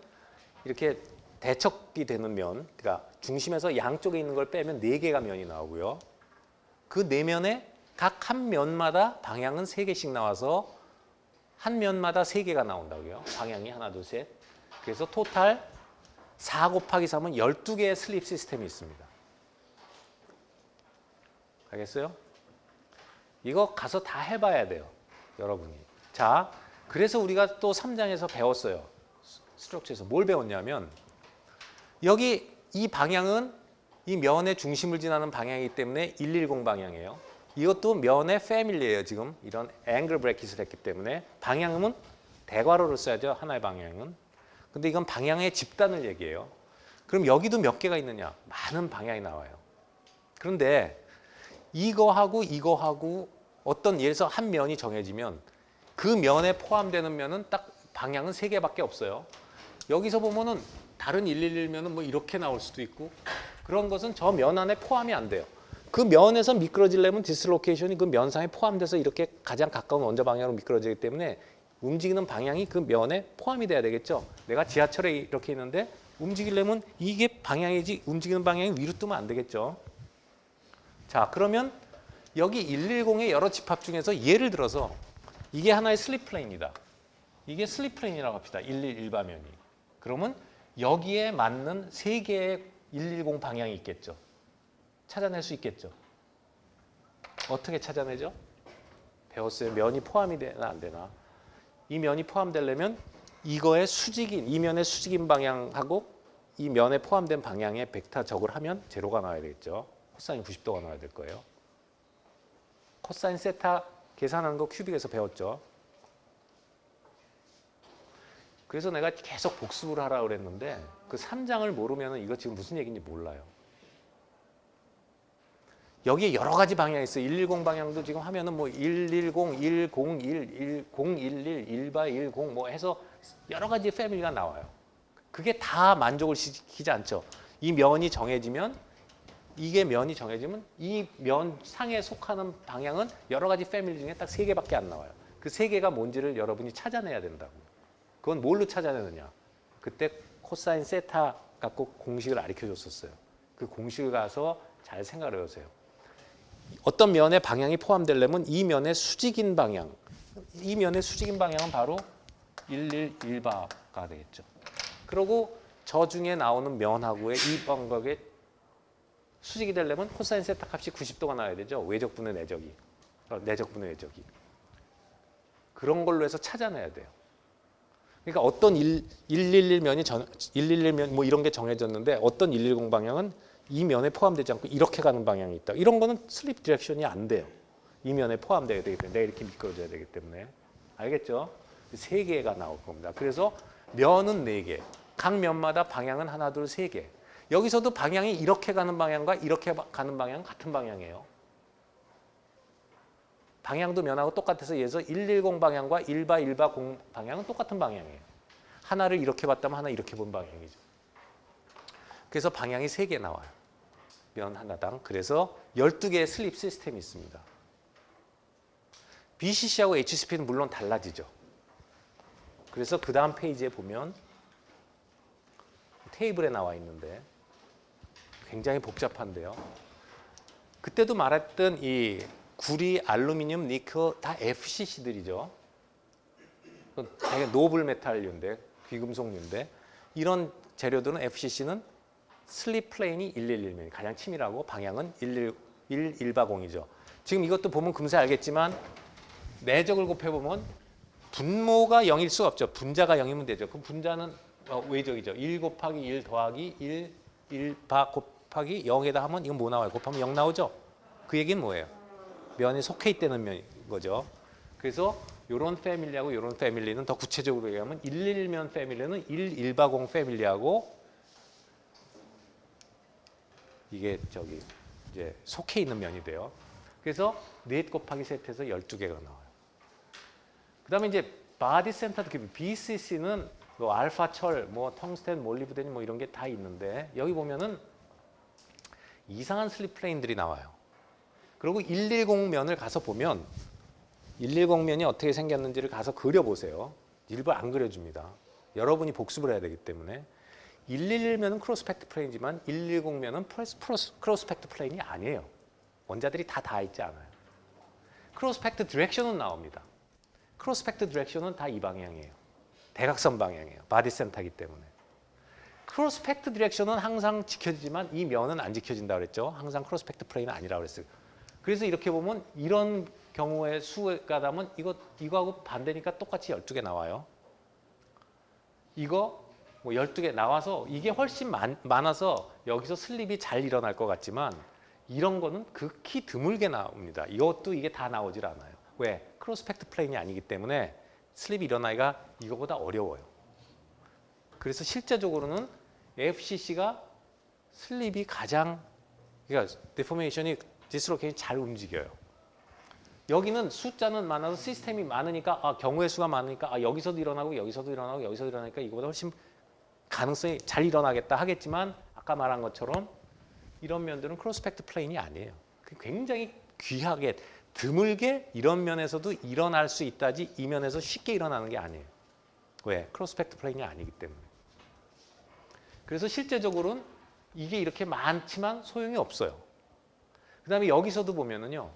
이렇게 대척이 되는 면, 그러니까 중심에서 양쪽에 있는 걸 빼면 4개가 면이 나오고요. 그 4면에 각 한 면마다 방향은 3개씩 나와서 한 면마다 3개가 나온다고요. 방향이 하나, 둘, 셋. 그래서 토탈 4 곱하기 3은 12개의 슬립 시스템이 있습니다. 알겠어요? 이거 가서 다 해봐야 돼요. 여러분이. 자, 그래서 우리가 또 3장에서 배웠어요. 스트럭처에서 뭘 배웠냐면 여기 이 방향은 이 면의 중심을 지나는 방향이기 때문에 110 방향이에요. 이것도 면의 패밀리예요. 지금 이런 앵글 브래킷을 했기 때문에 방향은 대괄호를 써야죠. 하나의 방향은. 근데 이건 방향의 집단을 얘기해요. 그럼 여기도 몇 개가 있느냐? 많은 방향이 나와요. 그런데 이거하고 어떤 예를 들어서 한 면이 정해지면 그 면에 포함되는 면은 딱 방향은 3개밖에 없어요. 여기서 보면은 다른 111면은 뭐 이렇게 나올 수도 있고 그런 것은 저 면 안에 포함이 안 돼요. 그 면에서 미끄러지려면 디슬로케이션이 그 면상에 포함돼서 이렇게 가장 가까운 원자 방향으로 미끄러지기 때문에 움직이는 방향이 그 면에 포함이 돼야 되겠죠. 내가 지하철에 이렇게 있는데 움직이려면 이게 방향이지 움직이는 방향이 위로 뜨면 안 되겠죠. 자, 그러면 여기 110의 여러 집합 중에서 예를 들어서 이게 하나의 슬립 플레인이다. 이게 슬립 플레인이라고 합시다. 111바면이. 그러면 여기에 맞는 3개의 110 방향이 있겠죠. 찾아낼 수 있겠죠. 어떻게 찾아내죠? 배웠어요. 면이 포함이 되나 안 되나. 이 면이 포함되려면 이거의 수직인, 이 면의 수직인 방향하고 이 면에 포함된 방향의 벡터 적을 하면 제로가 나와야 되겠죠. 코사인 90도가 나와야 될 거예요. 코사인 세타 계산하는 거 큐빅에서 배웠죠. 그래서 내가 계속 복습을 하라고 그랬는데 그 3장을 모르면 이거 지금 무슨 얘기인지 몰라요. 여기에 여러 가지 방향이 있어요. 110 방향도 지금 하면은 뭐 110, 101, 011, 1바 10 뭐 해서 여러 가지 패밀리가 나와요. 그게 다 만족을 시키지 않죠. 이 면이 정해지면 이게 면이 정해지면 이 면상에 속하는 방향은 여러 가지 패밀리 중에 딱 3개밖에 안 나와요. 그 3개가 뭔지를 여러분이 찾아내야 된다고. 그건 뭘로 찾아내느냐. 그때 코사인 세타 갖고 공식을 가르쳐 줬었어요. 그 공식을 가서 잘 생각을 해보세요. 어떤 면의 방향이 포함되려면 이 면의 수직인 방향, 이 면의 수직인 방향은 바로 111바가 되겠죠. 그리고 저 중에 나오는 면하고의 이 방각의 수직이 되려면 코사인 세타 값이 90도가 나와야 되죠. 외적분의 내적이. 내적분의 외적이. 그런 걸로 해서 찾아내야 돼요. 그러니까 어떤 111면 뭐 이런 게 정해졌는데 어떤 110 방향은 이 면에 포함되지 않고 이렇게 가는 방향이 있다. 이런 거는 슬립 디렉션이 안 돼요. 이 면에 포함되어야 되기 때문에 내가 이렇게 미끄러져야 되기 때문에. 알겠죠? 3개가 나올 겁니다. 그래서 면은 4개. 각 면마다 방향은 하나, 둘, 3개. 여기서도 방향이 이렇게 가는 방향과 이렇게 가는 방향은 같은 방향이에요. 방향도 면하고 똑같아서 예를 들어서 110 방향과 1바 0 방향은 똑같은 방향이에요. 하나를 이렇게 봤다면 하나 이렇게 본 방향이죠. 그래서 방향이 3개 나와요. 면 하나당. 그래서 12개의 슬립 시스템이 있습니다. BCC하고 HCP는 물론 달라지죠. 그래서 그 다음 페이지에 보면 테이블에 나와 있는데 굉장히 복잡한데요. 그때도 말했던 이 구리, 알루미늄, 니켈 다 FCC들이죠. 되게 노블 메탈류인데, 귀금속류인데 이런 재료들은 FCC는 슬립 플레인이 111mm 가장 치밀하고 방향은 1바 0이죠. 지금 이것도 보면 금세 알겠지만 내적을 곱해보면 분모가 0일 수가 없죠. 분자가 0이면 되죠. 그럼 분자는 외적이죠. 1 곱하기 1 더하기 1바 곱하기 0에다 하면 이건 뭐 나와요? 곱하면 0 나오죠. 그 얘기는 뭐예요? 면에 속해 있다는 면인 거죠. 그래서 이런 패밀리하고 이런 패밀리는 더 구체적으로 얘기하면 11면 패밀리는 1바공 패밀리하고 이게 저기 이제 속해 있는 면이 돼요. 그래서 넷 곱하기 셋해서 12개가 나와요. 그다음에 이제 바디 센터드 큐브 BCC는 뭐 알파 철, 뭐 텅스텐, 몰리브덴 뭐 이런 게 다 있는데 여기 보면은 이상한 슬립 플레인들이 나와요. 그리고 110면을 가서 보면 110면이 어떻게 생겼는지를 가서 그려보세요. 일부 안 그려줍니다. 여러분이 복습을 해야 되기 때문에 111면은 크로스펙트 플레인이지만 110면은 크로스펙트 플레인이 아니에요. 원자들이 다 닿아 있지 않아요. 크로스펙트 디렉션은 나옵니다. 크로스펙트 디렉션은 다 이 방향이에요. 대각선 방향이에요. 바디 센터이기 때문에. 크로스펙트 디렉션은 항상 지켜지지만 이 면은 안 지켜진다고 그랬죠. 항상 크로스펙트 플레인은 아니라고 그랬어요. 그래서 이렇게 보면 이런 경우의 수가 나면 이거하고 반대니까 똑같이 12개 나와요. 이거 뭐 12개 나와서 이게 훨씬 많아서 여기서 슬립이 잘 일어날 것 같지만 이런 거는 극히 드물게 나옵니다. 이것도 이게 다 나오질 않아요. 왜? 크로스펙트 플레인이 아니기 때문에 슬립이 일어나기가 이거보다 어려워요. 그래서 실제적으로는 FCC가 슬립이 가장 그러니까 디포메이션이 디스로케이션이 잘 움직여요. 여기는 숫자는 많아서 시스템이 많으니까 경우의 수가 많으니까 여기서도 일어나고 여기서도 일어나고 여기서도 일어나니까 이거보다 훨씬 가능성이 잘 일어나겠다 하겠지만 아까 말한 것처럼 이런 면들은 크로스펙트 플레인이 아니에요. 굉장히 귀하게 드물게 이런 면에서도 일어날 수 있다지 이 면에서 쉽게 일어나는 게 아니에요. 왜? 크로스펙트 플레인이 아니기 때문에. 그래서 실제적으로는 이게 이렇게 많지만 소용이 없어요. 그 다음에 여기서도 보면은요.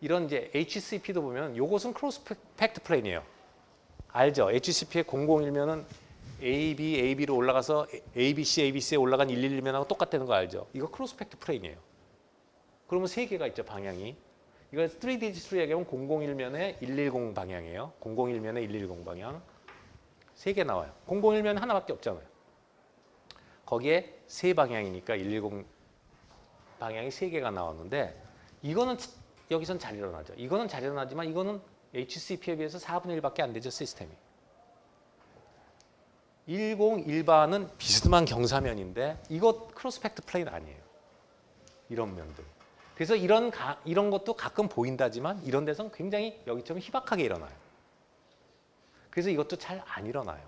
이런 이제 HCP도 보면 요것은 크로스펙트 플레인이에요. 알죠? HCP의 001면은 AB로 올라가서 ABC에 올라간 111면하고 똑같다는 거 알죠? 이거 크로스펙트 플레인이에요. 그러면 세 개가 있죠, 방향이. 이거 3D 얘기하면 001면에 110 방향이에요. 001면에 110 방향. 세 개 나와요. 001면 하나밖에 없잖아요. 거기에 세 방향이니까 110 방향이 세 개가 나왔는데 이거는 여기선 잘 일어나죠. 이거는 잘 일어나지만 이거는 HCP에 비해서 4분의 1밖에 안 되죠, 시스템이. 101바는 비스듬한 경사면인데 이거 크로스펙트 플레인 아니에요. 이런 면들. 그래서 이런 것도 가끔 보인다지만 이런 데서는 굉장히 여기처럼 희박하게 일어나요. 그래서 이것도 잘 안 일어나요.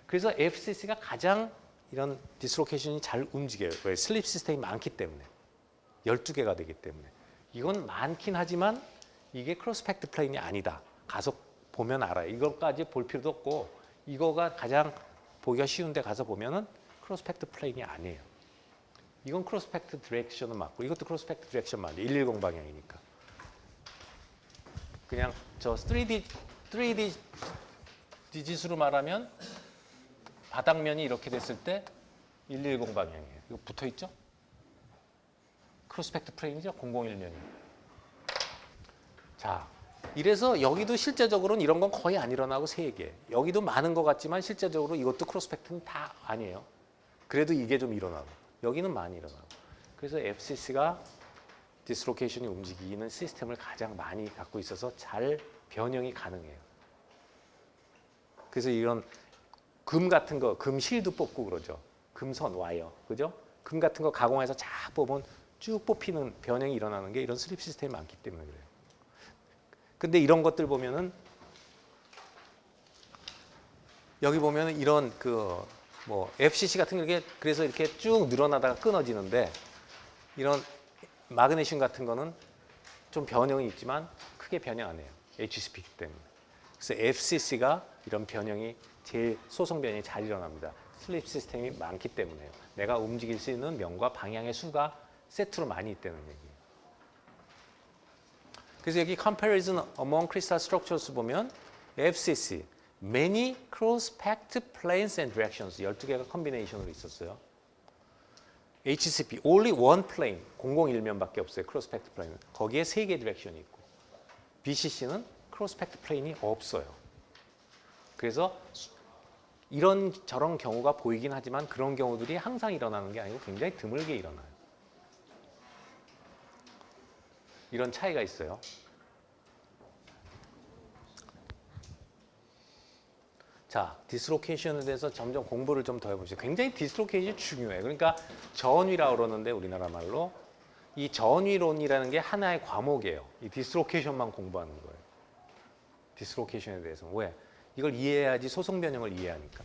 그래서 FCC가 가장 이런 디스로케이션이 잘 움직여요. 왜? 슬립 시스템이 많기 때문에. 12개가 되기 때문에. 이건 많긴 하지만 이게 크로스펙트 플레인이 아니다. 가서 보면 알아요. 이것까지 볼 필요도 없고 이거가 가장 보기가 쉬운데 가서 보면은 크로스펙트 플레인이 아니에요. 이건 크로스펙트 디렉션은 맞고 이것도 크로스펙트 디렉션 맞아요. 110 방향이니까. 그냥 저 3D 지수로 말하면 바닥면이 이렇게 됐을 때 110 방향이에요. 이거 붙어 있죠? 크로스펙트 플레인이죠? 001면이. 자, 이래서 여기도 실제적으로는 이런 건 거의 안 일어나고 세 개. 여기도 많은 것 같지만 실제적으로 이것도 크로스펙트는 다 아니에요. 그래도 이게 좀 일어나고 여기는 많이 일어나고. 그래서 FCC가 디스로케이션이 움직이는 시스템을 가장 많이 갖고 있어서 잘 변형이 가능해요. 그래서 이런 금 같은 거, 금 실도 뽑고 그러죠. 금선, 와이어, 그죠? 금 같은 거 가공해서 쫙 뽑으면 쭉 뽑히는 변형이 일어나는 게 이런 슬립 시스템이 많기 때문에 그래요. 근데 이런 것들 보면은 여기 보면은 이런 뭐 FCC 같은 게 그래서 이렇게 쭉 늘어나다가 끊어지는데 이런 마그네슘 같은 거는 좀 변형이 있지만 크게 변형 안 해요. HCP 때문에. 그래서 FCC가 이런 변형이 제일 소성 변형이 잘 일어납니다. 슬립 시스템이 많기 때문에요. 내가 움직일 수 있는 면과 방향의 수가 세트로 많이 있다는 얘기예요. 그래서 여기 comparison among crystal structures 보면 FCC, many cross-packed planes and directions 12개가 컨비네이션으로 있었어요. HCP, only one plane, 001면밖에 없어요. 크로스펙트 플레인은. 거기에 3개 디렉션이 있고 BCC는 크로스펙트 플레인이 없어요. 그래서 이런 저런 경우가 보이긴 하지만 그런 경우들이 항상 일어나는 게 아니고 굉장히 드물게 일어나요. 이런 차이가 있어요. 자, 디스로케이션에 대해서 점점 공부를 좀 더 해보시죠. 굉장히 디스로케이션이 중요해요. 그러니까 전위라고 그러는데 우리나라 말로 이 전위론이라는 게 하나의 과목이에요. 이 디스로케이션만 공부하는 거예요. 디스로케이션에 대해서. 왜? 이걸 이해해야지 소송 변형을 이해하니까.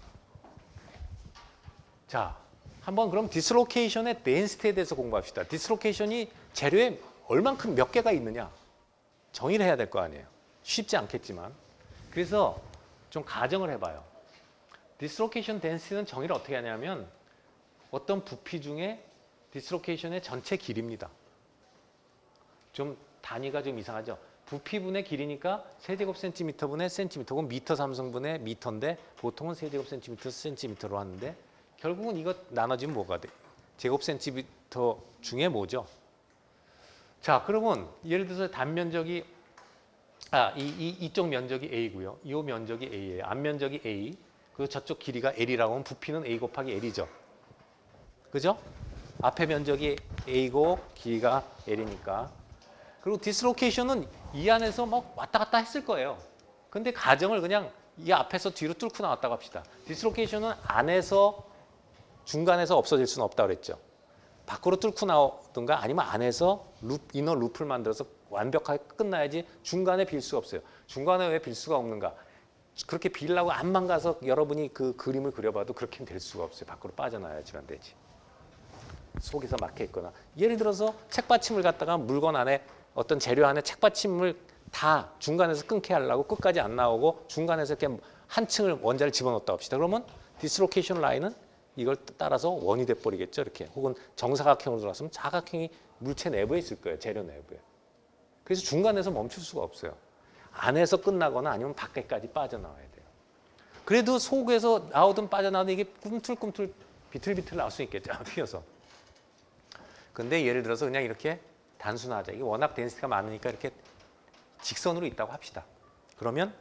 자, 한번 그럼 디스로케이션의 덴시티에 대해서 공부합시다. 디스로케이션이 재료에 얼만큼 몇 개가 있느냐 정의를 해야 될 거 아니에요. 쉽지 않겠지만. 그래서 좀 가정을 해봐요. 디스로케이션 덴시티는 정의를 어떻게 하냐면 어떤 부피 중에 디스로케이션의 전체 길이입니다. 좀 단위가 좀 이상하죠. 부피분의 길이니까 세제곱센티미터분의 센티미터 혹은 미터 삼성분의 미터인데 보통은 세제곱센티미터 센티미터로 하는데 결국은 이거 나눠지면 뭐가 돼? 제곱센티미터 중에 뭐죠? 자, 그러면 예를 들어서 단면적이 이쪽 면적이 A고요. 이 면적이 A예요. 앞면적이 A. 그리고 저쪽 길이가 L이라고 하면 부피는 A 곱하기 L이죠. 그죠? 앞에 면적이 A고 길이가 L이니까. 그리고 디스로케이션은 이 안에서 막 왔다 갔다 했을 거예요. 근데 가정을 그냥 이 앞에서 뒤로 뚫고 나왔다고 합시다. 디스로케이션은 안에서 중간에서 없어질 수는 없다고 그랬죠. 밖으로 뚫고 나오든가 아니면 안에서 이너 루프를 만들어서 완벽하게 끝나야지 중간에 빌 수가 없어요. 중간에 왜 빌 수가 없는가? 그렇게 빌려고 안만 가서 여러분이 그 그림을 그려봐도 그렇게는 될 수가 없어요. 밖으로 빠져나와야지만 되지. 속에서 막혀 있거나. 예를 들어서 책받침을 갖다가 물건 안에 어떤 재료 안에 책받침을 다 중간에서 끊게 하려고 끝까지 안 나오고 중간에서 이렇게 한 층을 원자를 집어넣었다 합시다. 그러면 디스로케이션 라인은 이걸 따라서 원이 돼버리겠죠. 이렇게. 혹은 정사각형으로 들어갔으면 사각형이 물체 내부에 있을 거예요. 재료 내부에. 그래서 중간에서 멈출 수가 없어요. 안에서 끝나거나 아니면 밖에까지 빠져나와야 돼요. 그래도 속에서 나오든 빠져나오든 이게 꿈틀꿈틀 비틀비틀 나올 수 있겠죠. 휘어서. 근데 예를 들어서 그냥 이렇게 단순하자. 이게 워낙 덴시티가 많으니까 이렇게 직선으로 있다고 합시다. 그러면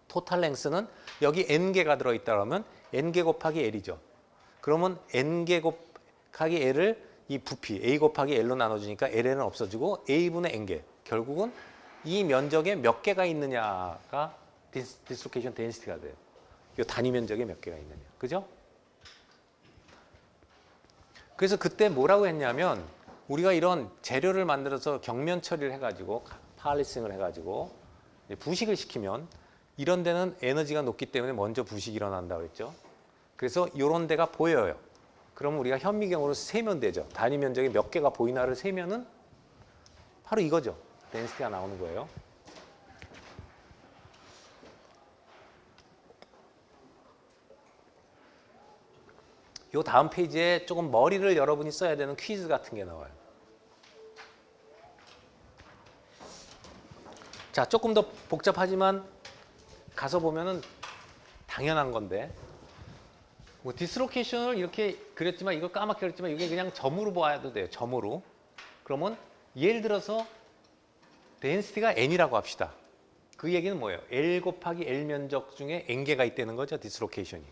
토탈 랭스는 여기 n개가 들어있다 그러면 n개 곱하기 l이죠. 그러면 n개 곱하기 l을 이 부피 a 곱하기 l로 나눠주니까 ln은 없어지고 a분의 n개. 결국은 이 면적에 몇 개가 있느냐가 디스로케이션 덴시티가 돼요. 이 단위 면적에 몇 개가 있느냐. 그죠? 그래서 그때 뭐라고 했냐면 우리가 이런 재료를 만들어서 경면 처리를 해가지고 파리싱을 해가지고 부식을 시키면 이런 데는 에너지가 높기 때문에 먼저 부식이 일어난다고 그랬죠. 그래서 이런 데가 보여요. 그러면 우리가 현미경으로 세면 되죠. 단위 면적이 몇 개가 보이나를 세면은 바로 이거죠. 덴시티가 나오는 거예요. 요 다음 페이지에 조금 머리를 여러분이 써야 되는 퀴즈 같은 게 나와요. 자, 조금 더 복잡하지만 가서 보면은 당연한 건데 뭐 디스로케이션을 이렇게 그렸지만 이거 까맣게 그렸지만 이게 그냥 점으로 봐도 돼요. 점으로. 그러면 예를 들어서 덴시티가 n이라고 합시다. 그 얘기는 뭐예요? L 곱하기 L 면적 중에 n개가 있다는 거죠. 디스로케이션이.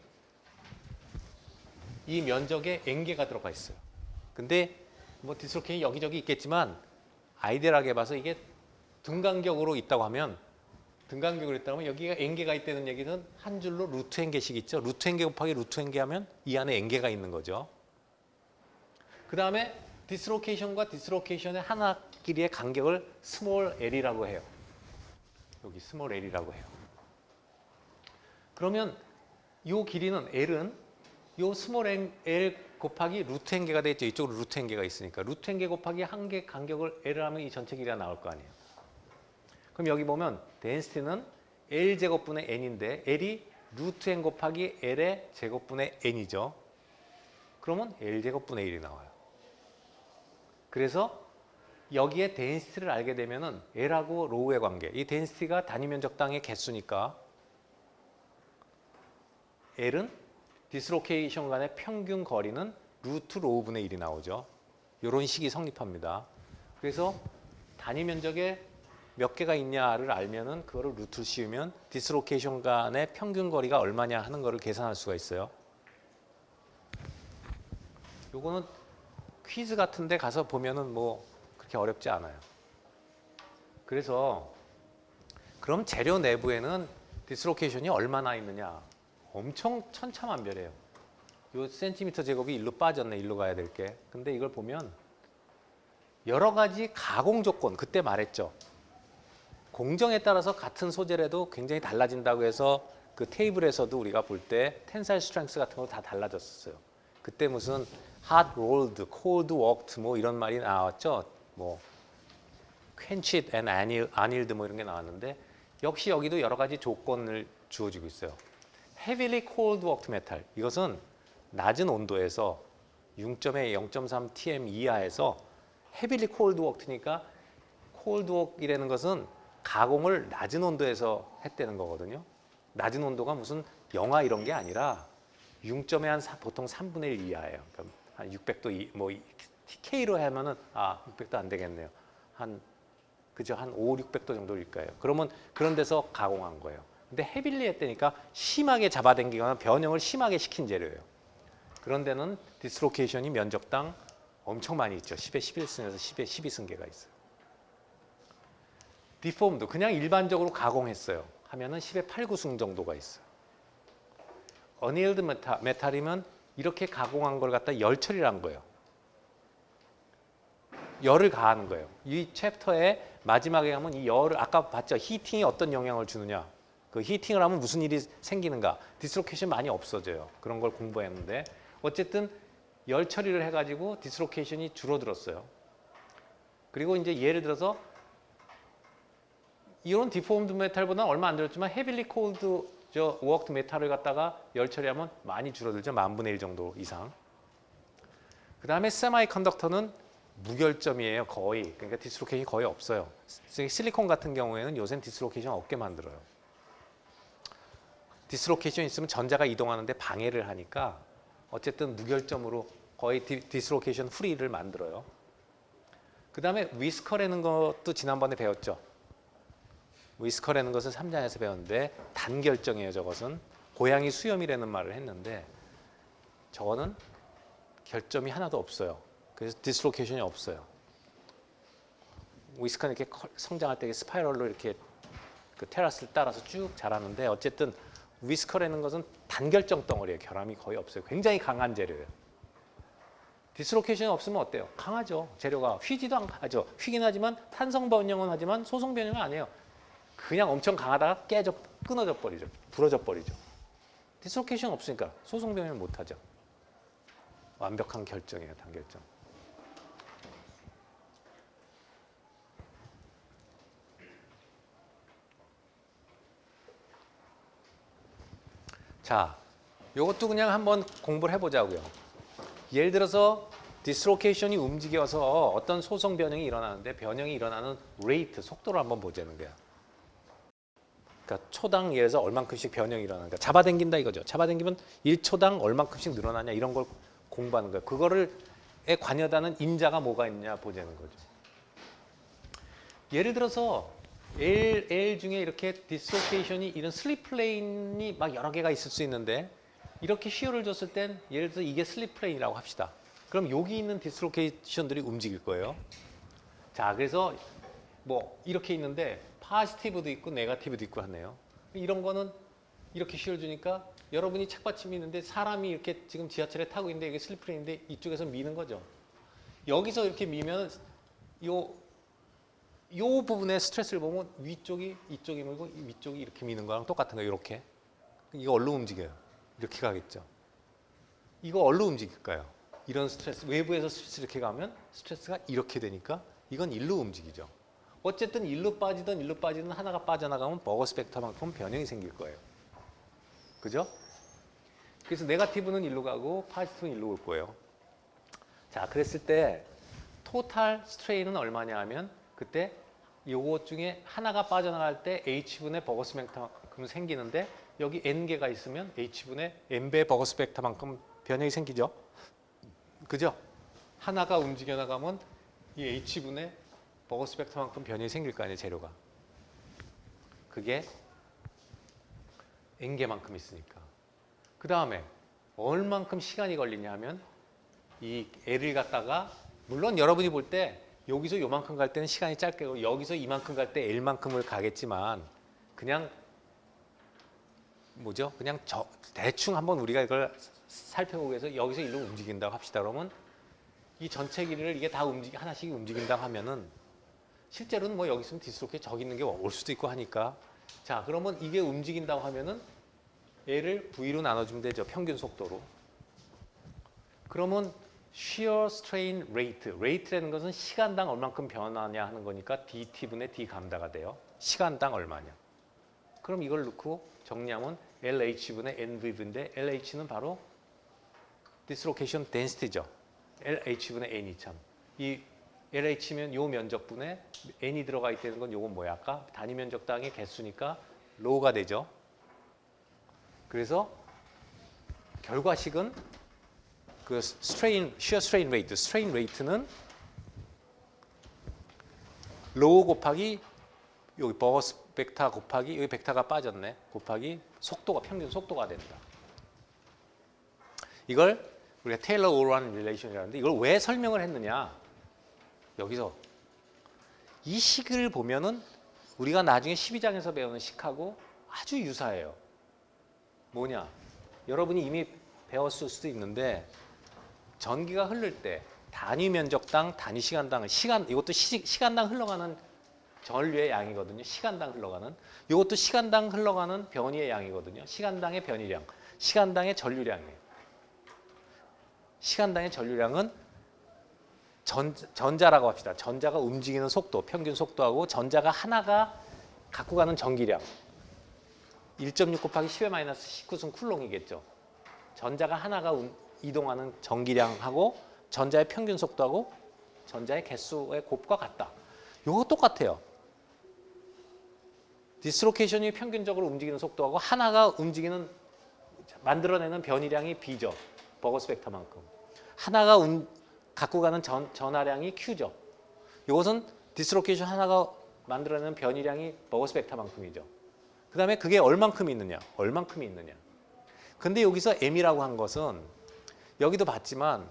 이 면적에 n개가 들어가 있어요. 근데 뭐 디스로케이션이 여기저기 있겠지만 아이디얼하게 봐서 이게 등간격으로 있다고 하면 등간격으로 있다고 하면 여기가 n개가 있다는 얘기는 한 줄로 루트 n개씩 있죠. 루트 n개 곱하기 루트 n개 하면 이 안에 n개가 있는 거죠. 그 다음에 디스로케이션과 디스로케이션의 하나 길이의 간격을 스몰 l이라고 해요. 여기 스몰 l이라고 해요. 그러면 이 길이는 l은 이 스몰 l 곱하기 루트 n개가 되어 있죠. 이쪽으로 루트 n개가 있으니까 루트 n개 곱하기 한 개 간격을 l을 하면 이 전체 길이가 나올 거 아니에요. 그럼 여기 보면 덴시티는 l 제곱분의 n인데 l이 루트 n 곱하기 l의 제곱분의 n이죠. 그러면 l 제곱분의 1이 나와요. 그래서 여기에 덴시티를 알게 되면은 L하고 로우의 관계, 이 덴시티가 단위 면적당의 개수니까 L은 디스로케이션 간의 평균 거리는 루트 로우분의 1이 나오죠. 이런 식이 성립합니다. 그래서 단위 면적에 몇 개가 있냐를 알면은 그거를 루트를 씌우면 디스로케이션 간의 평균 거리가 얼마냐 하는 거를 계산할 수가 있어요. 요거는 퀴즈 같은 데 가서 보면은 뭐 그렇게 어렵지 않아요. 그래서 그럼 재료 내부에는 디스로케이션이 얼마나 있느냐? 엄청 천차만별이에요. 요 센티미터 제곱이 일로 빠졌네. 일로 가야 될 게. 근데 이걸 보면 여러 가지 가공 조건, 그때 말했죠. 공정에 따라서 같은 소재라도 굉장히 달라진다고 해서 그 테이블에서도 우리가 볼 때 텐사일 스트렝스 같은 거 다 달라졌었어요. 그때 무슨 hot rolled, cold worked 뭐 이런 말이 나왔죠. 뭐 quenched and annealed 뭐 이런 게 나왔는데 역시 여기도 여러 가지 조건을 주어지고 있어요. heavily cold worked metal, 이것은 낮은 온도에서 6.2, 0.3 TM 이하에서 heavily cold worked니까 cold work이라는 것은 가공을 낮은 온도에서 했다는 거거든요. 낮은 온도가 무슨 영하 이런 게 아니라 6점의 한 보통 3분의 1 이하예요. 그러니까 한 600도 뭐 K로 하면은 600도 안 되겠네요. 한 5, 600도 정도일 거예요. 그러면 그런 데서 가공한 거예요. 근데 헤빌리 했다니까 심하게 잡아당기거나 변형을 심하게 시킨 재료예요. 그런 데는 디스로케이션이 면적당 엄청 많이 있죠. 10의 11승에서 10의 12승계가 있어요. 디폼도 그냥 일반적으로 가공했어요. 하면은 10의 8, 9승 정도가 있어요. 어니일드 메탈이면 이렇게 가공한 걸 갖다 열 처리를 한 거예요. 열을 가하는 거예요. 이 챕터의 마지막에 가면 이 열을 아까 봤죠. 히팅이 어떤 영향을 주느냐. 그 히팅을 하면 무슨 일이 생기는가. 디스로케이션 많이 없어져요. 그런 걸 공부했는데 어쨌든 열 처리를 해가지고 디스로케이션이 줄어들었어요. 그리고 이제 예를 들어서 이런 디폼드 메탈보다는 얼마 안 들었지만 헤빌리 콜드 워크드 메탈을 갖다가 열 처리하면 많이 줄어들죠. 10,000분의 1 정도 이상. 그 다음에 세마이 컨덕터는 무결점이에요. 거의. 그러니까 디스로케이션이 거의 없어요. 실리콘 같은 경우에는 요새는 디스로케이션 없게 만들어요. 디스로케이션 있으면 전자가 이동하는데 방해를 하니까 어쨌든 무결점으로 거의 디스로케이션 프리를 만들어요. 그 다음에 위스커라는 것도 지난번에 배웠죠. 위스커라는 것은 3장에서 배웠는데 단결정이에요. 저것은 고양이 수염이라는 말을 했는데 저거는 결점이 하나도 없어요. 그래서 디스로케이션이 없어요. 위스커는 이렇게 성장할 때 스파이럴로 이렇게 그 테라스를 따라서 쭉 자라는데 어쨌든 위스커라는 것은 단결정 덩어리예요. 결함이 거의 없어요. 굉장히 강한 재료예요. 디스로케이션이 없으면 어때요? 강하죠. 재료가 휘지도 않죠. 휘긴 하지만 탄성 변형은 하지만 소성 변형은 안 해요. 그냥 엄청 강하다가 끊어져 버리죠. 부러져 버리죠. 디스로케이션 없으니까 소성 변형을 못 하죠. 완벽한 결정이에요. 단결정. 자, 이것도 그냥 한번 공부를 해보자고요. 예를 들어서 디스로케이션이 움직여서 어떤 소성 변형이 일어나는데 변형이 일어나는 레이트, 속도를 한번 보자는 거야. 그러니까 초당 예를 들어서 얼만큼씩 변형이 일어나는가. 잡아당긴다 이거죠. 잡아당기면 1초당 얼만큼씩 늘어나냐 이런 걸 공부하는 거예요. 그거를 관여하는 인자가 뭐가 있느냐 보자는 거죠. 예를 들어서 L 중에 이렇게 디스로케이션이 이런 슬립 플레인이 막 여러 개가 있을 수 있는데 이렇게 시어를 줬을 땐 예를 들어서 이게 슬립 플레인이라고 합시다. 그럼 여기 있는 디스로케이션들이 움직일 거예요. 자, 그래서 뭐 이렇게 있는데 파지티브도 있고 네거티브도 있고 하네요. 이런 거는 이렇게 시어를 주니까 여러분이 착받침이 있는데 사람이 이렇게 지금 지하철에 타고 있는데 이게 슬립 플레인인데 이쪽에서 미는 거죠. 여기서 이렇게 미면 요 부분에 스트레스를 보면 위쪽이 이쪽이 밀고 위쪽이 이렇게 미는 거랑 똑같은 거예요. 이렇게. 이거 얼로 움직여요? 이렇게 가겠죠. 이거 얼로 움직일까요? 이런 스트레스, 외부에서 스트레스 이렇게 가면 스트레스가 이렇게 되니까 이건 일로 움직이죠. 어쨌든 일로 빠지든 하나가 빠져나가면 버거 스펙터만큼 변형이 생길 거예요. 그죠? 그래서 네거티브는 일로 가고 파지티브는 일로 올 거예요. 자, 그랬을 때 토탈 스트레인은 얼마냐 하면 그때 요것 중에 하나가 빠져나갈 때 H분의 버거 스펙터만큼 생기는데 여기 N개가 있으면 H분의 N배 버거 스펙터만큼 변형이 생기죠. 그죠? 하나가 움직여 나가면 이 H분의 버거 스펙터만큼 변형이 생길 거 아니에요, 재료가. 그게 N개만큼 있으니까. 그 다음에 얼만큼 시간이 걸리냐 하면 이 L을 갖다가 물론 여러분이 볼 때 여기서 요만큼 갈 때는 시간이 짧게 가고 여기서 이만큼 갈 때 L만큼을 가겠지만 그냥 뭐죠? 그냥 대충 한번 우리가 이걸 살펴보기 위해서 여기서 일로 움직인다고 합시다. 그러면 이 전체 길이를 이게 다 하나씩 움직인다고 하면은 실제로는 뭐 여기 있으면 디스로케 저기 있는 게 올 수도 있고 하니까 자 그러면 이게 움직인다고 하면은 얘를 V로 나눠주면 되죠. 평균 속도로. 그러면 shear strain rate, rate라는 것은 시간당 얼만큼 변하냐 하는 거니까 dt분의 d 감다가 돼요. 시간당 얼마냐. 그럼 이걸 넣고 정리하면 LH분의 NV인데 LH는 바로 dislocation density죠. LH분의 N이 참. 이 LH면 요 면적분에 N이 들어가 있다는 건 요건 뭐야? 아까 단위 면적당의 개수니까 로우가 되죠. 그래서 결과식은 그 shear strain rate, strain rate는 로우 곱하기 여기 버거스 벡터 곱하기 여기 벡터가 빠졌네. 곱하기 속도가 평균 속도가 된다. 이걸 우리가 테일러 오란 릴레이션이라는데 이걸 왜 설명을 했느냐? 여기서 이 식을 보면은 우리가 나중에 12장에서 배우는 식하고 아주 유사해요. 뭐냐? 여러분이 이미 배웠을 수도 있는데 전기가 흐를 때 단위 면적당 단위 시간당 이것도 시간당 흘러가는 전류의 양이거든요. 시간당 흘러가는 이것도 시간당 흘러가는 변위의 양이거든요. 시간당의 변위량, 시간당의 전류량이에요. 시간당의 전류량은 전자라고 합시다. 전자가 움직이는 속도, 평균 속도하고 전자가 하나가 갖고 가는 전기량 1.6 곱하기 10의 마이너스 19승 쿨롱이겠죠. 전자가 하나가 이동하는 전기량하고 전자의 평균 속도하고 전자의 개수의 곱과 같다. 이거 똑같아요. 디스로케이션이 평균적으로 움직이는 속도하고 하나가 움직이는 만들어내는 변이량이 B죠. 버거스 벡터만큼. 하나가 갖고 가는 전하량이 Q죠. 이것은 디스로케이션 하나가 만들어내는 변이량이 버거스 벡터만큼이죠. 그 다음에 그게 얼만큼 있느냐. 얼만큼이 있느냐. 근데 여기서 M이라고 한 것은 여기도 봤지만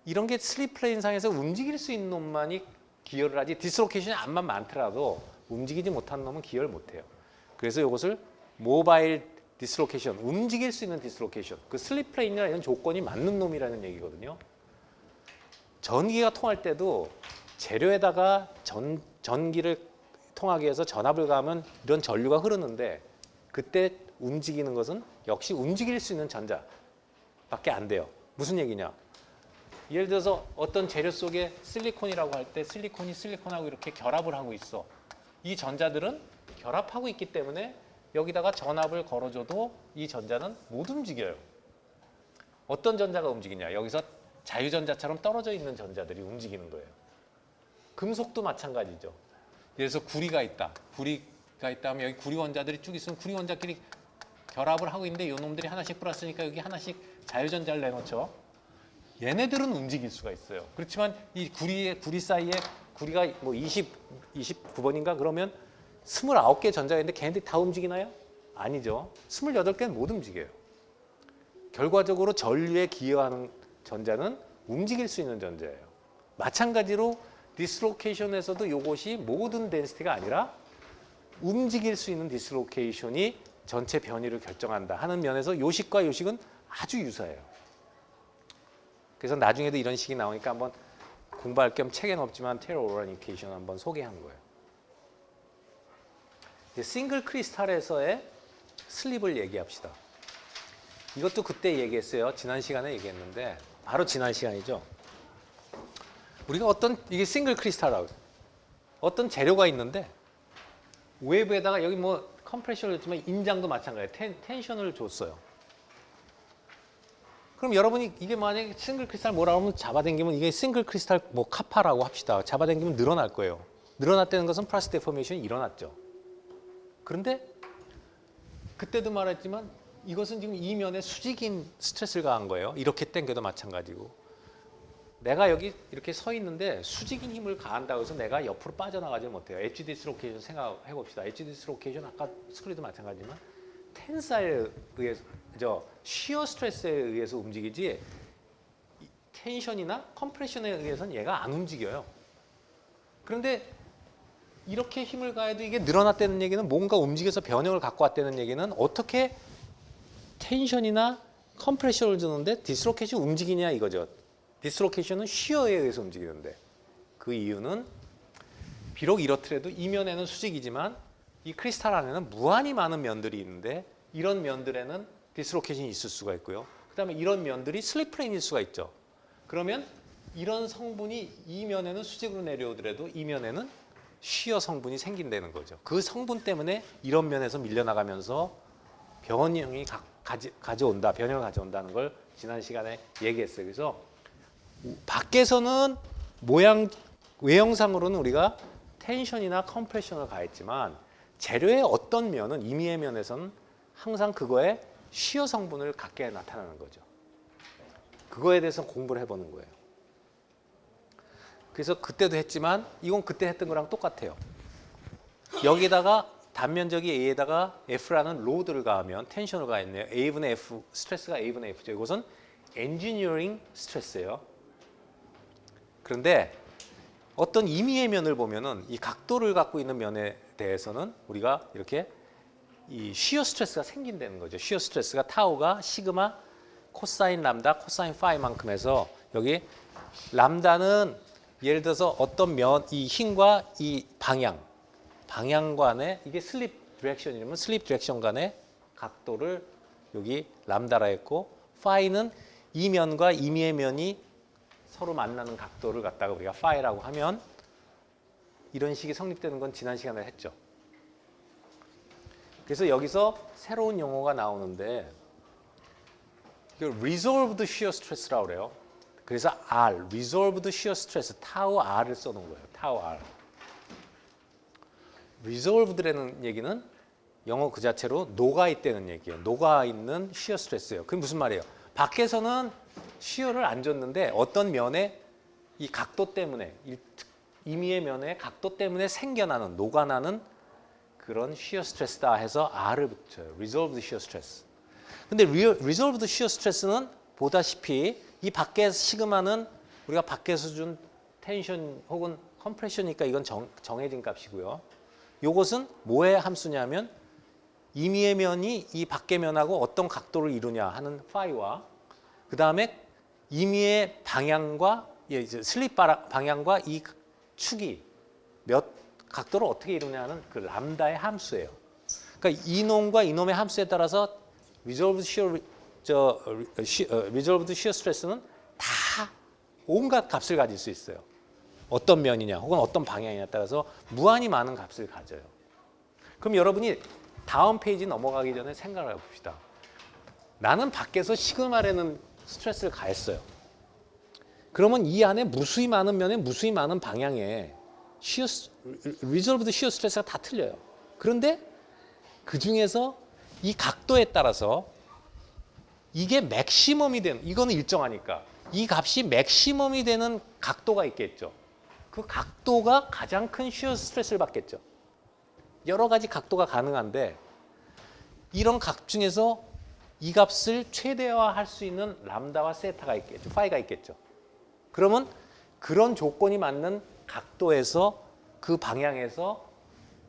이런 게 슬립 플레인상에서 움직일 수 있는 놈만이 기여를 하지 디스로케이션이 암만 많더라도 움직이지 못하는 놈은 기여를 못해요. 그래서 이것을 모바일 디스로케이션, 움직일 수 있는 디스로케이션, 그 슬립 플레인이나 이런 조건이 맞는 놈이라는 얘기거든요. 전기가 통할 때도 재료에다가 전기를 통하기 위해서 전압을 가하면 이런 전류가 흐르는데 그때 움직이는 것은 역시 움직일 수 있는 전자밖에 안 돼요. 무슨 얘기냐? 예를 들어서 어떤 재료 속에 실리콘이라고 할 때 실리콘이 실리콘하고 이렇게 결합을 하고 있어. 이 전자들은 결합하고 있기 때문에 여기다가 전압을 걸어줘도 이 전자는 못 움직여요. 어떤 전자가 움직이냐? 여기서 자유전자처럼 떨어져 있는 전자들이 움직이는 거예요. 금속도 마찬가지죠. 예를 들어서 구리가 있다. 구리가 있다면 여기 구리 원자들이 쭉 있으면 구리 원자끼리 결합을 하고 있는데 이 놈들이 하나씩 플러스니까 여기 하나씩 자유전자를 내놓죠. 얘네들은 움직일 수가 있어요. 그렇지만 이 구리 사이에 구리가 뭐 29번인가 그러면 29개 전자가 있는데 걔네들이 다 움직이나요? 아니죠. 28개는 못 움직여요. 결과적으로 전류에 기여하는 전자는 움직일 수 있는 전자예요. 마찬가지로 디스로케이션에서도 이것이 모든 덴시티가 아니라 움직일 수 있는 디스로케이션이 전체 변이를 결정한다 하는 면에서 요식과 요식은 아주 유사해요. 그래서 나중에도 이런 식이 나오니까 한번 공부할 겸 책에는 없지만 테러 오라니케이션 한번 소개한 거예요. 싱글 크리스탈에서의 슬립을 얘기합시다. 이것도 그때 얘기했어요. 지난 시간에 얘기했는데 바로 지난 시간이죠. 우리가 이게 싱글 크리스탈이라고 어떤 재료가 있는데 외부에다가 여기 뭐 컴프레셔를 줬지만 인장도 마찬가지예요. 텐션을 줬어요. 그럼 여러분이 이게 만약에 싱글 크리스탈 뭐라고 하면 잡아당기면 이게 싱글 크리스탈 뭐 카파라고 합시다. 잡아당기면 늘어날 거예요. 늘어났다는 것은 플라스틱 데포메이션이 일어났죠. 그런데 그때도 말했지만 이것은 지금 이면에 수직인 스트레스를 가한 거예요. 이렇게 당겨도 마찬가지고. 내가 여기 이렇게 서 있는데 수직인 힘을 가한다고 해서 내가 옆으로 빠져나가지 못해요. 엣지 디스로케이션 생각해 봅시다. 엣지 디스로케이션 아까 스크류도 마찬가지지만 텐사일에 의해서 쉬어 스트레스에 의해서 움직이지 텐션이나 컴프레션에 의해서는 얘가 안 움직여요. 그런데 이렇게 힘을 가해도 이게 늘어났다는 얘기는 뭔가 움직여서 변형을 갖고 왔다는 얘기는 어떻게 텐션이나 컴프레션을 주는데 디스로케이션이 움직이냐 이거죠. 디스로케이션은 쉬어에 의해서 움직이는데 그 이유는 비록 이렇더라도 이면에는 수직이지만 이 크리스탈 안에는 무한히 많은 면들이 있는데 이런 면들에는 디스로케이션이 있을 수가 있고요. 그 다음에 이런 면들이 슬립 플레인일 수가 있죠. 그러면 이런 성분이 이 면에는 수직으로 내려오더라도 이 면에는 쉬어 성분이 생긴다는 거죠. 그 성분 때문에 이런 면에서 밀려나가면서 변형을 가져온다는 걸 지난 시간에 얘기했어요. 그래서 밖에서는 외형상으로는 우리가 텐션이나 컴프레션을 가했지만 재료의 어떤 면은 임의의 면에서는 항상 그거에 쉬어 성분을 갖게 나타나는 거죠. 그거에 대해서 공부를 해보는 거예요. 그래서 그때도 했지만 이건 그때 했던 거랑 똑같아요. 여기다가 단면적이 A에다가 F라는 로드를 가하면 텐션을 가했네요. A분의 F, 스트레스가 A분의 F죠. 이것은 엔지니어링 스트레스예요. 그런데 어떤 임의의 면을 보면은 이 각도를 갖고 있는 면에 대해서는 우리가 이렇게 이 쉬어 스트레스가 생긴다는 거죠. 쉬어 스트레스가 타우가 시그마 코사인 람다 코사인 파이만큼 해서 여기 람다는 예를 들어서 어떤 면, 이 힘과 이 방향 간의 이게 슬립 디렉션이라면 슬립 디렉션 간의 각도를 여기 람다라 했고 파이는 이 면과 임의의 면이 서로 만나는 각도를 갖다가 우리가 파이라고 하면 이런 식이 성립되는 건 지난 시간에 했죠. 그래서 여기서 새로운 용어가 나오는데 이걸 resolved shear stress라고 그래요. 그래서 R, resolved shear stress, 타우 R을 써놓은 거예요. 타우 R. resolved라는 얘기는 영어 그 자체로 녹아있다는 얘기예요. 녹아있는 shear stress예요. 그게 무슨 말이에요? 밖에서는 shear를 안 줬는데 어떤 면에 이 각도 때문에 임의의 면의 각도 때문에 생겨나는 녹아나는 그런 shear stress다 해서 R을 붙여요. resolved shear stress. 근데 resolved shear stress는 보다시피 이 밖에 시그마는 우리가 밖에서 준 텐션 혹은 컴프레션이니까 이건 정해진 값이고요. 이것은 뭐의 함수냐면 임의의 면이 이 밖의 면하고 어떤 각도를 이루냐 하는 파이와 그 다음에 임의의 방향과 슬립 방향과 이 축이 몇 각도를 어떻게 이루냐 하는 그 람다의 함수예요. 그러니까 이놈과 이놈의 함수에 따라서 resolved shear stress는 다 온갖 값을 가질 수 있어요. 어떤 면이냐 혹은 어떤 방향이냐에 따라서 무한히 많은 값을 가져요. 그럼 여러분이 다음 페이지 넘어가기 전에 생각을 해봅시다. 나는 밖에서 시그마라는 스트레스를 가했어요. 그러면 이 안에 무수히 많은 면에 무수히 많은 방향에 resolved shear stress가 다 틀려요. 그런데 그 중에서 이 각도에 따라서 이게 맥시멈이 되는, 이거는 일정하니까 이 값이 맥시멈이 되는 각도가 있겠죠. 그 각도가 가장 큰 shear 스트레스를 받겠죠. 여러 가지 각도가 가능한데 이런 값 중에서 이 값을 최대화할 수 있는 람다와 세타가 있겠죠. 파이가 있겠죠. 그러면 그런 조건이 맞는 각도에서 그 방향에서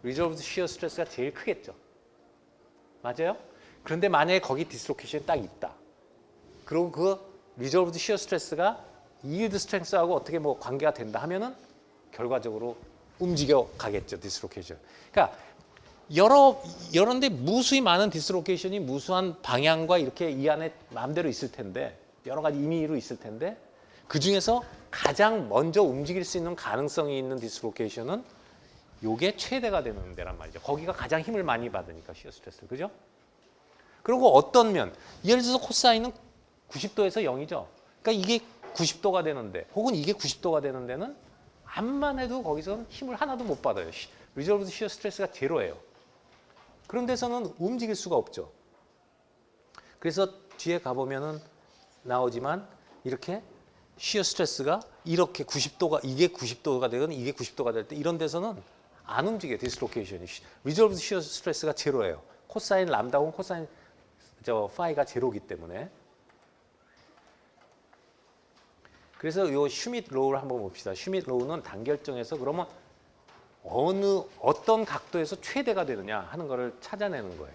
resolved shear stress가 제일 크겠죠. 맞아요? 그런데 만약에 거기 디스로케이션이 딱 있다. 그리고 그 resolved shear stress가 yield strength하고 어떻게 뭐 관계가 된다 하면은 결과적으로 움직여 가겠죠. 디스로케이션. 그러니까 여러데 무수히 많은 디스로케이션이 무수한 방향과 이렇게 이 안에 마음대로 있을 텐데 여러 가지 임의로 있을 텐데 그 중에서 가장 먼저 움직일 수 있는 가능성이 있는 디스로케이션은 요게 최대가 되는 데란 말이죠. 거기가 가장 힘을 많이 받으니까 시어 스트레스. 그죠? 그리고 어떤 면, 예를 들어서 코사인은 90도에서 0이죠. 그러니까 이게 90도가 되는데 혹은 이게 90도가 되는 데는 암만 해도 거기서는 힘을 하나도 못 받아요. resolved shear stress가 제로예요. 그런 데서는 움직일 수가 없죠. 그래서 뒤에 가보면은 나오지만 이렇게 shear stress가 이렇게 90도가 이게 90도가 되거나 이게 90도가 될 때 이런 데서는 안 움직여요. 디스로케이션이. resolved shear stress가 제로예요. 코사인 람다 혹은 코사인 파이가 제로기 때문에. 그래서 요 슈밋 로우를 한번 봅시다. 슈밋 로우는 단결정에서 그러면 어떤 각도에서 최대가 되느냐 하는 거를 찾아내는 거예요.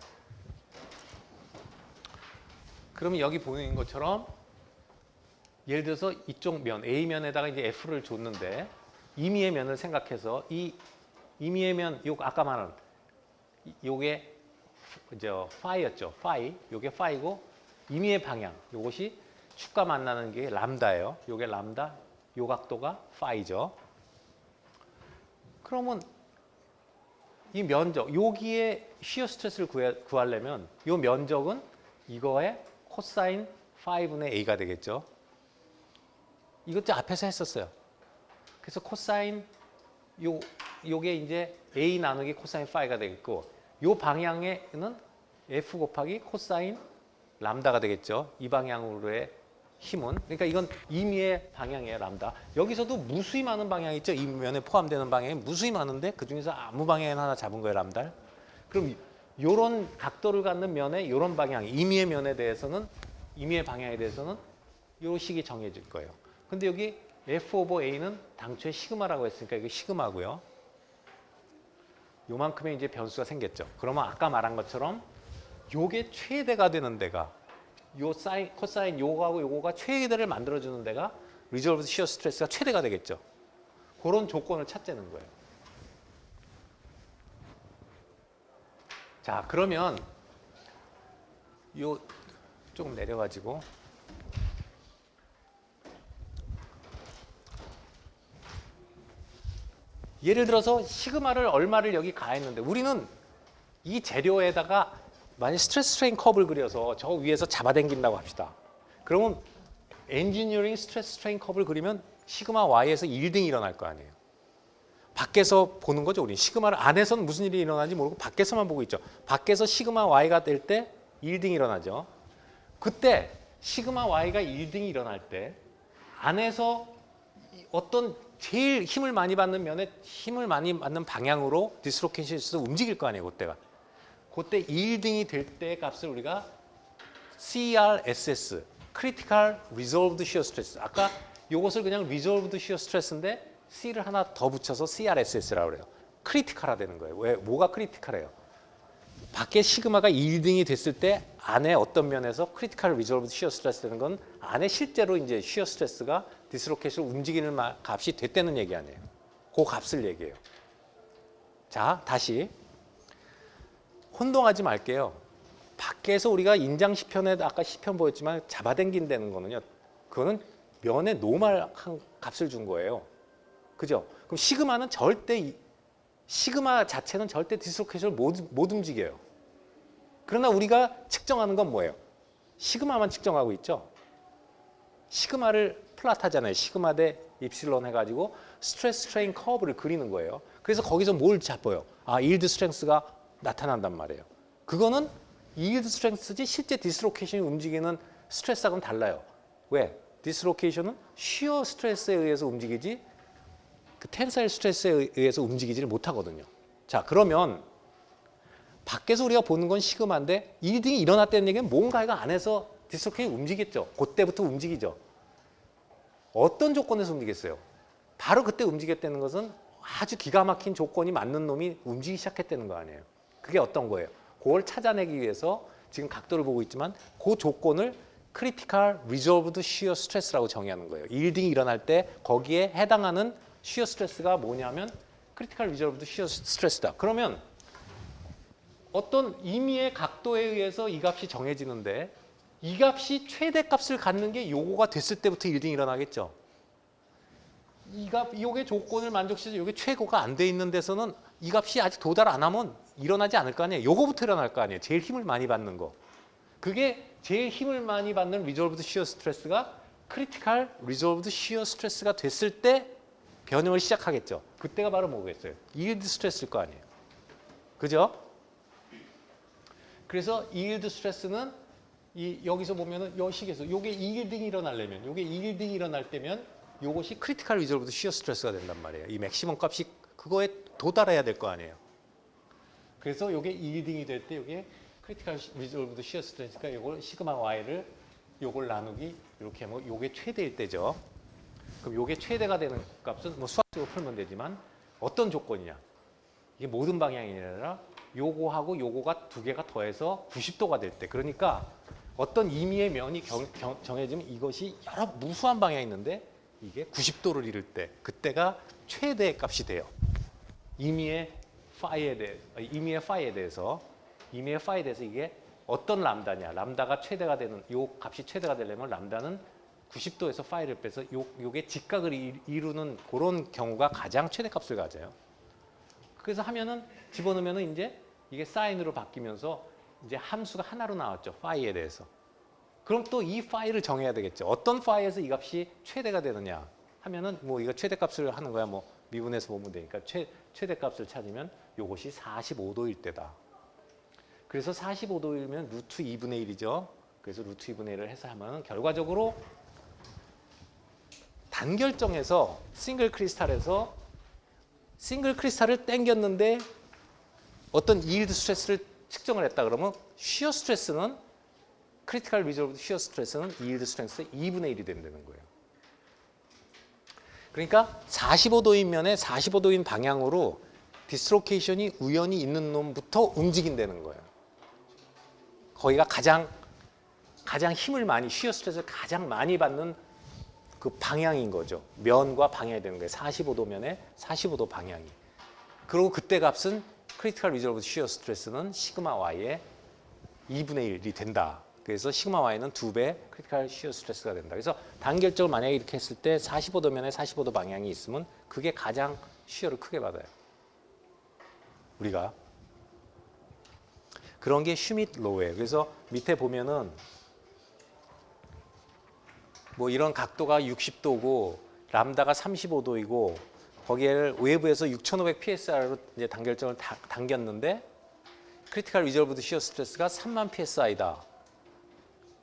그러면 여기 보이는 것처럼 예를 들어서 이쪽 면 A면에다가 이제 F를 줬는데 임의의 면을 생각해서 이 임의의 면 요 아까 말한 요게 파이였죠. 파이. 요게 파이고 임의의 방향. 요것이 축과 만나는 게 람다예요. 요게 람다. 요 각도가 파이죠. 그러면 이 면적, 여기에 시어 스트레스를 구하려면 이 면적은 이거의 코사인 5분의 A가 되겠죠. 이것도 앞에서 했었어요. 그래서 코사인 요게 이제 A 나누기 코사인 5가 되겠고 요 방향에는 F 곱하기 코사인 람다가 되겠죠. 이 방향으로의 힘은. 그러니까 이건 임의의 방향이에요. 람다. 여기서도 무수히 많은 방향이 있죠. 이 면에 포함되는 방향이 무수히 많은데 그중에서 아무 방향이나 하나 잡은 거예요. 람다. 그럼 요런 각도를 갖는 면의 요런 방향, 임의의 면에 대해서는 임의의 방향에 대해서는 요 식이 정해질 거예요. 근데 여기 F 오버 A는 당초에 시그마라고 했으니까 이게 시그마고요. 요만큼의 이제 변수가 생겼죠. 그러면 아까 말한 것처럼 요게 최대가 되는 데가 요 사인, 코사인 요거하고 요거가 최대를 만들어주는 데가 리졸브드 시어 스트레스가 최대가 되겠죠. 그런 조건을 찾자는 거예요. 자, 그러면 요 조금 내려가지고 예를 들어서 시그마를 얼마를 여기 가했는데 우리는 이 재료에다가 만약 스트레스 스트레인 커브를 그려서 저 위에서 잡아당긴다고 합시다. 그러면 엔지니어링 스트레스 스트레인 커브를 그리면 시그마 Y에서 1등이 일어날 거 아니에요. 밖에서 보는 거죠. 우리 시그마를 안에서는 무슨 일이 일어나는지 모르고 밖에서만 보고 있죠. 밖에서 시그마 Y가 될 때 1등이 일어나죠. 그때 시그마 Y가 1등이 일어날 때 안에서 어떤 제일 힘을 많이 받는 면에 힘을 많이 받는 방향으로 디스로케이션에서 움직일 거 아니에요. 그때가. 그때 1등이 될 때 값을 우리가 CRSS, Critical Resolved Shear Stress. 아까 이것을 그냥 Resolved Shear Stress인데 C를 하나 더 붙여서 CRSS라고 그래요. 크리티컬화 되는 거예요. 왜? 뭐가 크리티컬해요? 밖에 시그마가 1등이 됐을 때 안에 어떤 면에서 Critical Resolved Shear Stress 되는 건 안에 실제로 이제 Shear Stress가 디스로케이션을 움직이는 값이 됐다는 얘기 아니에요. 그 값을 얘기해요. 자, 다시. 혼동하지 말게요. 밖에서 우리가 인장 시편에 아까 시편 보였지만 잡아당긴다는 거는요. 그거는 면에 노멀한 값을 준 거예요. 그죠? 그럼 시그마는 절대 시그마 자체는 절대 디스로케이션을 못 움직여요. 그러나 우리가 측정하는 건 뭐예요? 시그마만 측정하고 있죠. 시그마를 플랫하잖아요. 시그마 대 입실론 해가지고 스트레스 스트레인 커브를 그리는 거예요. 그래서 거기서 뭘 잡아요? 아, 일드 스트렝스가 나타난단 말이에요. 그거는 일드 스트렝스지 실제 디스로케이션이 움직이는 스트레스하고는 달라요. 왜? 디스로케이션은 쉬어 스트레스에 의해서 움직이지 그 텐사일 스트레스에 의해서 움직이지를 못하거든요. 자, 그러면 밖에서 우리가 보는 건 시그마인데 1등이 일어났다는 얘기는 뭔가가 안에서 디스로케이션이 움직였죠. 그때부터 움직이죠. 어떤 조건에서 움직였어요? 바로 그때 움직였다는 것은 아주 기가 막힌 조건이 맞는 놈이 움직이기 시작했다는 거 아니에요. 그게 어떤 거예요? 그걸 찾아내기 위해서 지금 각도를 보고 있지만 그 조건을 Critical Resolved Shear Stress라고 정의하는 거예요. 1등이 일어날 때 거기에 해당하는 shear 스트레스가 뭐냐면 Critical Resolved Shear Stress다. 그러면 어떤 임의의 각도에 의해서 이 값이 정해지는데 이 값이 최대값을 갖는 게 요거가 됐을 때부터 1등이 일어나겠죠. 요게 조건을 만족시켜서 요게 최고가 안 돼 있는 데서는 이 값이 아직 도달 안 하면 일어나지 않을 거 아니에요. 요거부터 일어날 거 아니에요. 제일 힘을 많이 받는 거. 그게 제일 힘을 많이 받는 Resolved Shear Stress가 Critical Resolved Shear Stress가 됐을 때 변형을 시작하겠죠. 그때가 바로 뭐겠어요? Yield Stress일 거 아니에요. 그죠? 그래서 Yield Stress는 여기서 보면은 이 식에서 요게 2일등이 일어나려면 요게 2일등이 일어날 때면 요것이 크리티컬 리졸브드 시어 스트레스가 된단 말이에요. 이 맥시멈 값이 그거에 도달해야 될 거 아니에요. 그래서 요게 2일등이 될 때 요게 크리티컬 리졸브드 시어 스트레스가 요걸 시그마 y를 요걸 나누기 이렇게 하면 요게 최대일 때죠. 그럼 요게 최대가 되는 값은 뭐 수학적으로 풀면 되지만 어떤 조건이냐? 이게 모든 방향이 아니라 요거하고 요거가 두 개가 더해서 90도가 될 때, 그러니까 어떤 임의의 면이 정해지면 이것이 여러 무수한 방향이 있는데 이게 90도를 이룰 때, 그때가 최대 값이 돼요. 임의의 파이에 대해서 이게 어떤 람다냐, 람다가 최대가 되는, 요 값이 최대가 되려면 람다는 90도에서 파이를 빼서 요게 직각을 이루는 그런 경우가 가장 최대값을 가져요. 그래서 하면은 집어넣으면은 이제 이게 사인으로 바뀌면서 이제 함수가 하나로 나왔죠. 파이에 대해서. 그럼 또 이 파이를 정해야 되겠죠. 어떤 파이에서 이 값이 최대가 되느냐 하면은 뭐 이거 최대값을 하는 거야. 뭐 미분해서 보면 되니까 최대값을 찾으면 요것이 45도일 때다. 그래서 45도이면 루트 2분의 1이죠. 그래서 루트 2분의 1을 해서 하면 결과적으로 단결정에서 싱글 크리스탈을 당겼는데 어떤 이일드 스트레스를 측정을 했다 그러면 쉬어 스트레스는 크리티컬 리졸브 쉬어 스트레스는 이일드 스트렝스의 2분의 1이 된다는 거예요. 그러니까 45도인 면에 45도인 방향으로 디스로케이션이 우연히 있는 놈부터 움직인다는 거예요. 거기가 가장 힘을 많이, 쉬어 스트레스를 가장 많이 받는 그 방향인 거죠. 면과 방향이 되는 거예요. 45도 면에 45도 방향이. 그리고 그때 값은 크리티컬 리졸브 쉬어 스트레스는 시그마 y의 2분의 1이 된다. 그래서 시그마 y는 2배 크리티컬 쉬어 스트레스가 된다. 그래서 단결적으로 만약에 이렇게 했을 때 45도 면에 45도 방향이 있으면 그게 가장 쉬어를 크게 받아요. 우리가. 그런 게 슈미트 로우예요. 그래서 밑에 보면은 뭐 이런 각도가 60도고 람다가 35도이고 거기에 외부에서 6500 psi로 이제 단결점을 당겼는데 크리티컬 리졸브드 시어 스트레스가 30,000 psi다.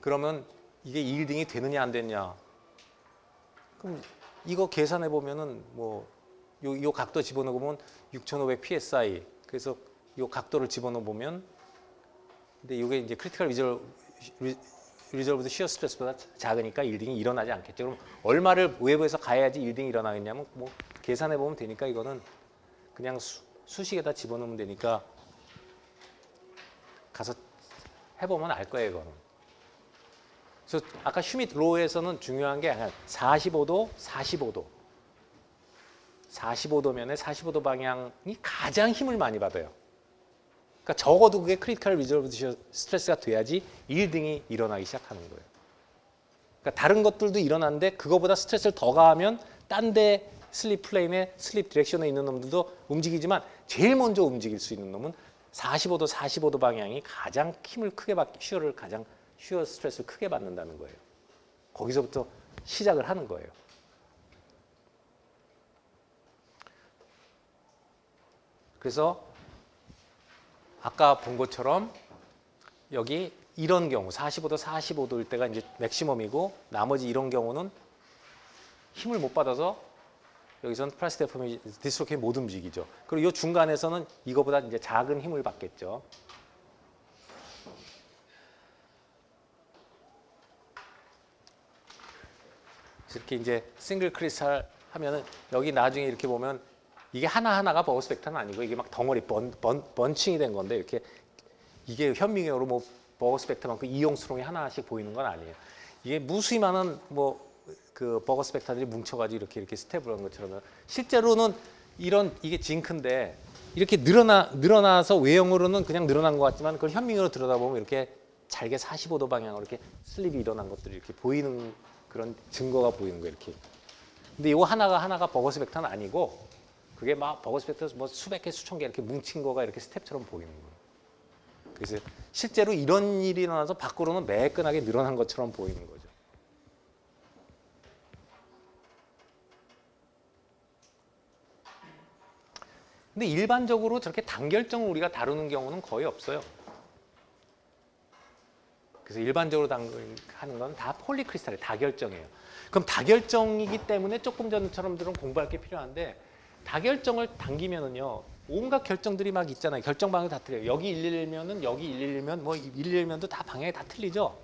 그러면 이게 일딩이 되느냐 안 되느냐? 그럼 이거 계산해 보면은 뭐 요 각도 집어넣어 보면 6500 psi. 그래서 요 각도를 집어넣어 보면 근데 이게 이제 크리티컬 리졸브드 시어 스트레스보다 작으니까 일딩이 일어나지 않겠죠. 그럼 얼마를 외부에서 가야지 일딩이 일어나겠냐면 뭐 계산해 보면 되니까 이거는 그냥 수식에다 집어넣으면 되니까 가서 해보면 알 거예요, 이거는. 그래서 아까 슈미트 로우에서는 중요한 게 45도, 45도. 45도면에 45도 방향이 가장 힘을 많이 받아요. 그러니까 적어도 그게 크리티컬 리졸브드 스트레스가 돼야지 1등이 일어나기 시작하는 거예요. 그러니까 다른 것들도 일어나는데 그거보다 스트레스를 더 가하면 딴 데 슬립 플레인에 슬립 디렉션에 있는 놈들도 움직이지만 제일 먼저 움직일 수 있는 놈은 45도 방향이 가장 힘을 크게 받기, 쉬어 스트레스를 크게 받는다는 거예요. 거기서부터 시작을 하는 거예요. 그래서 아까 본 것처럼 여기 이런 경우 45도일 때가 이제 맥시멈이고 나머지 이런 경우는 힘을 못 받아서 여기서는 플라스틱 데포메이션, 디스로케이션이 못 움직이죠. 그리고 이 중간에서는 이거보다 이제 작은 힘을 받겠죠. 이렇게 이제 싱글 크리스탈 하면은 여기 나중에 이렇게 보면 이게 하나하나가 버거 스펙터는 아니고 이게 막 덩어리 번칭이 된 건데 이렇게 이게 현미경으로 뭐 버거 스펙터만큼 이용수롱이 하나씩 보이는 건 아니에요. 이게 무수히 많은 뭐 그 버거 스펙터들이 뭉쳐가지고 이렇게 스텝을 한 것처럼 실제로는 이게 징크인데 이렇게 늘어나서 외형으로는 그냥 늘어난 것 같지만 그걸 현미경으로 들여다보면 이렇게 잘게 45도 방향으로 이렇게 슬립이 일어난 것들이 이렇게 보이는 그런 증거가 보이는 거예요. 이렇게. 근데 이거 하나가 버거 스펙터는 아니고 그게 막 버거 스펙터 뭐 수백 개, 수천 개 이렇게 뭉친 거가 이렇게 스텝처럼 보이는 거예요. 그래서 실제로 이런 일이 일어나서 밖으로는 매끈하게 늘어난 것처럼 보이는 거죠. 근데 일반적으로 저렇게 단결점을 우리가 다루는 경우는 거의 없어요. 그래서 일반적으로 하는 건 다 폴리크리스탈이에요. 다결정이에요. 그럼 다결정이기 때문에 조금 전처럼들은 공부할 게 필요한데 다결정을 당기면은요 온갖 결정들이 막 있잖아요. 결정 방향이 다 틀려요. 여기 111면은 여기 111면 뭐 111면도 다 방향이 다 틀리죠.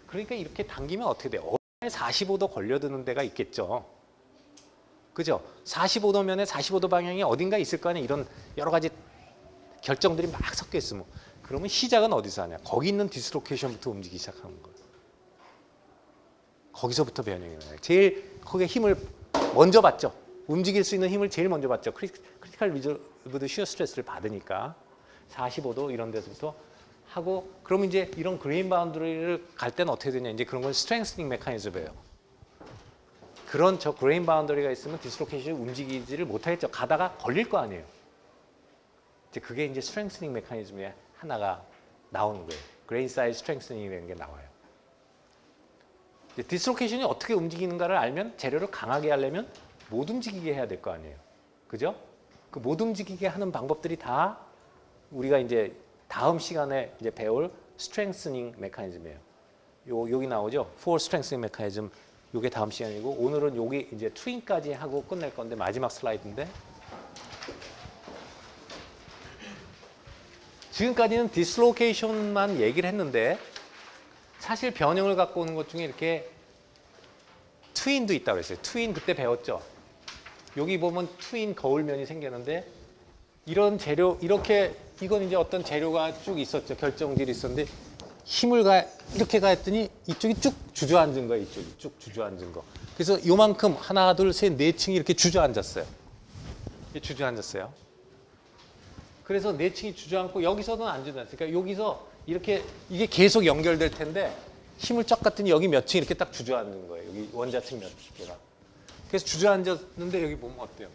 그러니까 이렇게 당기면 어떻게 돼요? 45도 걸려드는 데가 있겠죠. 그죠? 45도면에 45도 방향이 어딘가 있을 거 아니에요. 이런 여러 가지 결정들이 막 섞여 있으면. 그러면 시작은 어디서 하냐? 거기 있는 디스로케이션부터 움직이기 시작하는 거예요. 거기서부터 변형이 나요. 제일 거기에 힘을 먼저 받죠. 움직일 수 있는 힘을 제일 먼저 받죠. 크리티컬 리저브드 시어 스트레스를 받으니까 45도 이런 데서부터 하고, 그럼 이제 이런 그레인 바운더리를 갈 때는 어떻게 되냐? 이제 그런 건 스트렝스닝 메커니즘이에요. 그런 저 그레인 바운더리가 있으면 디스로케이션이 움직이지를 못하겠죠. 가다가 걸릴 거 아니에요. 이제 그게 이제 스트렝스닝 메커니즘의 하나가 나오는 거예요. 그레인 사이즈 스트렝스닝이라는 게 나와요. 디스로케이션이 어떻게 움직이는가를 알면 재료를 강하게 하려면 못 움직이게 해야 될 거 아니에요. 그죠? 그 못 움직이게 하는 방법들이 다 우리가 이제 다음 시간에 이제 배울 스트렝스닝 메커니즘이에요. 여기 나오죠? For strengthening mechanism. 요게 다음 시간이고, 오늘은 여기 이제 트윈까지 하고 끝낼 건데, 마지막 슬라이드인데, 지금까지는 디스로케이션만 얘기를 했는데 사실 변형을 갖고 오는 것 중에 이렇게 트윈도 있다고 그랬어요. 트윈 그때 배웠죠? 여기 보면 트윈 거울면이 생겼는데, 이런 재료, 이렇게 이건 이제 어떤 재료가 쭉 있었죠. 결정질이 있었는데 힘을 이렇게 가했더니 이쪽이 쭉 주저앉은 거예요. 이쪽이 쭉 주저앉은 거. 그래서 요만큼 하나, 둘, 셋, 네 층이 이렇게 주저앉았어요. 주저앉았어요. 그래서 네 층이 주저앉고 여기서는 안 주저앉았어요. 그러니까 여기서 이렇게 이게 계속 연결될 텐데 힘을 쫙 갔더니 여기 몇 층 이렇게 딱 주저앉는 거예요. 여기 원자층 몇 개가. 그래서 주저앉았는데 여기 보면 어때요?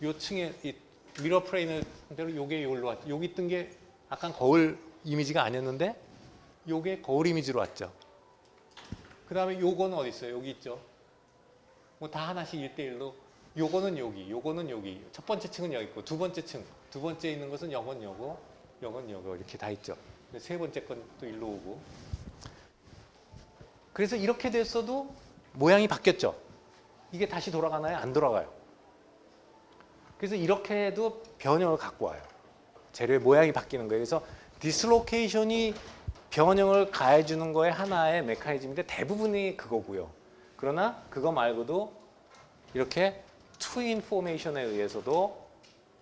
요 층에 이 미러 프레임을 상태로 요게 여기로 왔죠. 여기 있던 게 약간 거울 이미지가 아니었는데 요게 거울 이미지로 왔죠. 그 다음에 요거는 어디 있어요? 여기 있죠. 뭐 다 하나씩 1대1로 요거는 여기, 요거는 여기. 첫 번째 층은 여기 있고, 두 번째 층, 두 번째 있는 것은 요건 요거, 요건 요거 이렇게 다 있죠. 세 번째 건 또 일로 오고. 그래서 이렇게 됐어도 모양이 바뀌었죠. 이게 다시 돌아가나요? 안 돌아가요. 그래서 이렇게 해도 변형을 갖고 와요. 재료의 모양이 바뀌는 거예요. 그래서 디스로케이션이 변형을 가해주는 거의 하나의 메커니즘인데 대부분이 그거고요. 그러나 그거 말고도 이렇게 트윈 포메이션에 의해서도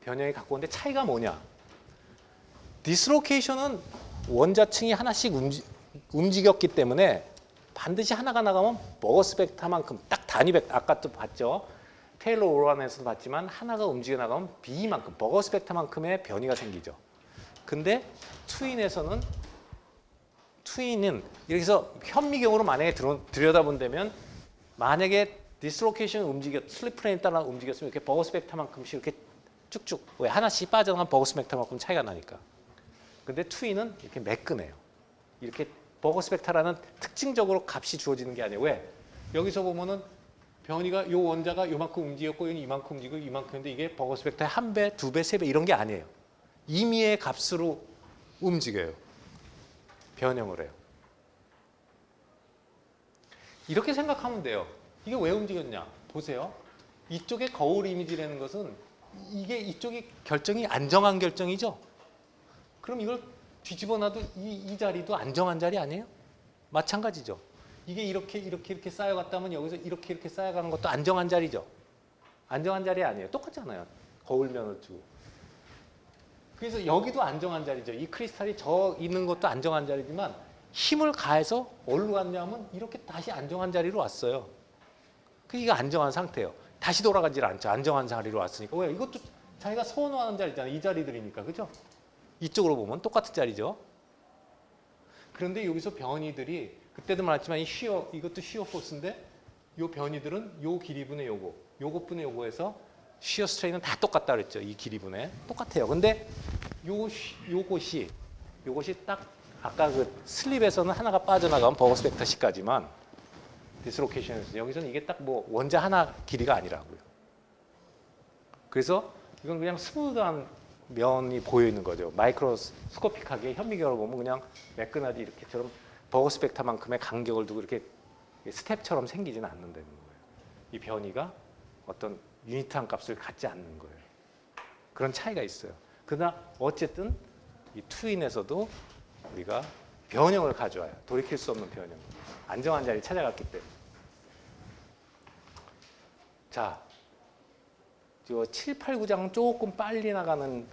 변형이 갖고 오는데 차이가 뭐냐? 디스로케이션은 원자층이 하나씩 움직였기 때문에 반드시 하나가 나가면 버거스 벡터만큼 딱 단위 벡터, 아까 또 봤죠? 테일러 오란에서도 봤지만 하나가 움직여 나가면 B만큼, 버거스 벡터만큼의 변이가 생기죠. 근데 트윈은 여기서 현미경으로 만약에 들여다본다면 만약에 디스로케이션을 슬립 플레인에 따라 움직였으면 이렇게 버거스 벡터만큼씩 이렇게 쭉쭉 왜 하나씩 빠져나간 버거스 벡터만큼 차이가 나니까. 근데 트윈은 이렇게 매끈해요. 이렇게 버거스 벡터라는 특징적으로 값이 주어지는 게 아니에요. 왜? 여기서 보면은 변이가 요 원자가 요만큼 움직였고 이만큼 움직이고 이만큼인데 이게 버거스 벡터의 1배, 2배, 3배 이런 게 아니에요. 임의의 값으로 움직여요. 변형을 해요. 이렇게 생각하면 돼요. 이게 왜 움직였냐? 보세요. 이쪽의 거울 이미지라는 것은 이게 이쪽이 결정이 안정한 결정이죠. 그럼 이걸 뒤집어 놔도 이 자리도 안정한 자리 아니에요? 마찬가지죠. 이게 이렇게 쌓여갔다면 여기서 이렇게 쌓여가는 것도 안정한 자리죠. 안정한 자리 아니에요. 똑같잖아요. 거울면을 두고. 그래서 여기도 안정한 자리죠. 이 크리스탈이 저 있는 것도 안정한 자리지만 힘을 가해서 어디로 갔냐면 이렇게 다시 안정한 자리로 왔어요. 그게 안정한 상태예요. 다시 돌아가질 않죠. 안정한 자리로 왔으니까. 왜? 이것도 자기가 선호하는 자리잖아요. 이 자리들이니까. 그죠? 이쪽으로 보면 똑같은 자리죠. 그런데 여기서 변이들이 그때도 말했지만 이것도 시어 포스인데 이 변이들은 요 길이분의 요것분의 요거에서 시어 스트레인은 다 똑같다 그랬죠. 이 길이분의 똑같아요. 근데 요것이 딱 아까 그 슬립에서는 하나가 빠져나가면 버거스 벡터식까지만 디스로케이션에서 여기서는 이게 딱 뭐 원자 하나 길이가 아니라고요. 그래서 이건 그냥 스무드한 면이 보여 있는 거죠. 마이크로스코픽하게 현미경으로 보면 그냥 매끈하게 이렇게처럼 버거스 벡터만큼의 간격을 두고 이렇게 스텝처럼 생기지는 않는다는 거예요. 이 변이가 어떤 유니트한 값을 갖지 않는 거예요. 그런 차이가 있어요. 그러나 어쨌든 이 트윈에서도 우리가 변형을 가져와요. 돌이킬 수 없는 변형. 안정한 자리를 찾아갔기 때문에. 자, 그 7, 8, 9장은 조금 빨리 나가는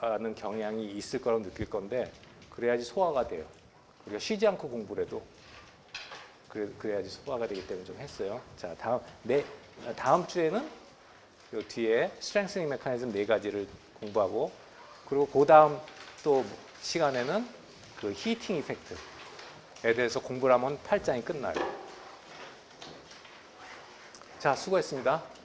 하는 경향이 있을 거라고 느낄 건데 그래야지 소화가 돼요. 우리가 쉬지 않고 공부를 해도 그래야지 소화가 되기 때문에 좀 했어요. 자, 다음 주에는 요 뒤에 스트렝스닝 메커니즘 4가지를 공부하고 그리고 그 다음 또 시간에는 그 히팅 이펙트에 대해서 공부를 하면 8장이 끝나요. 자, 수고했습니다.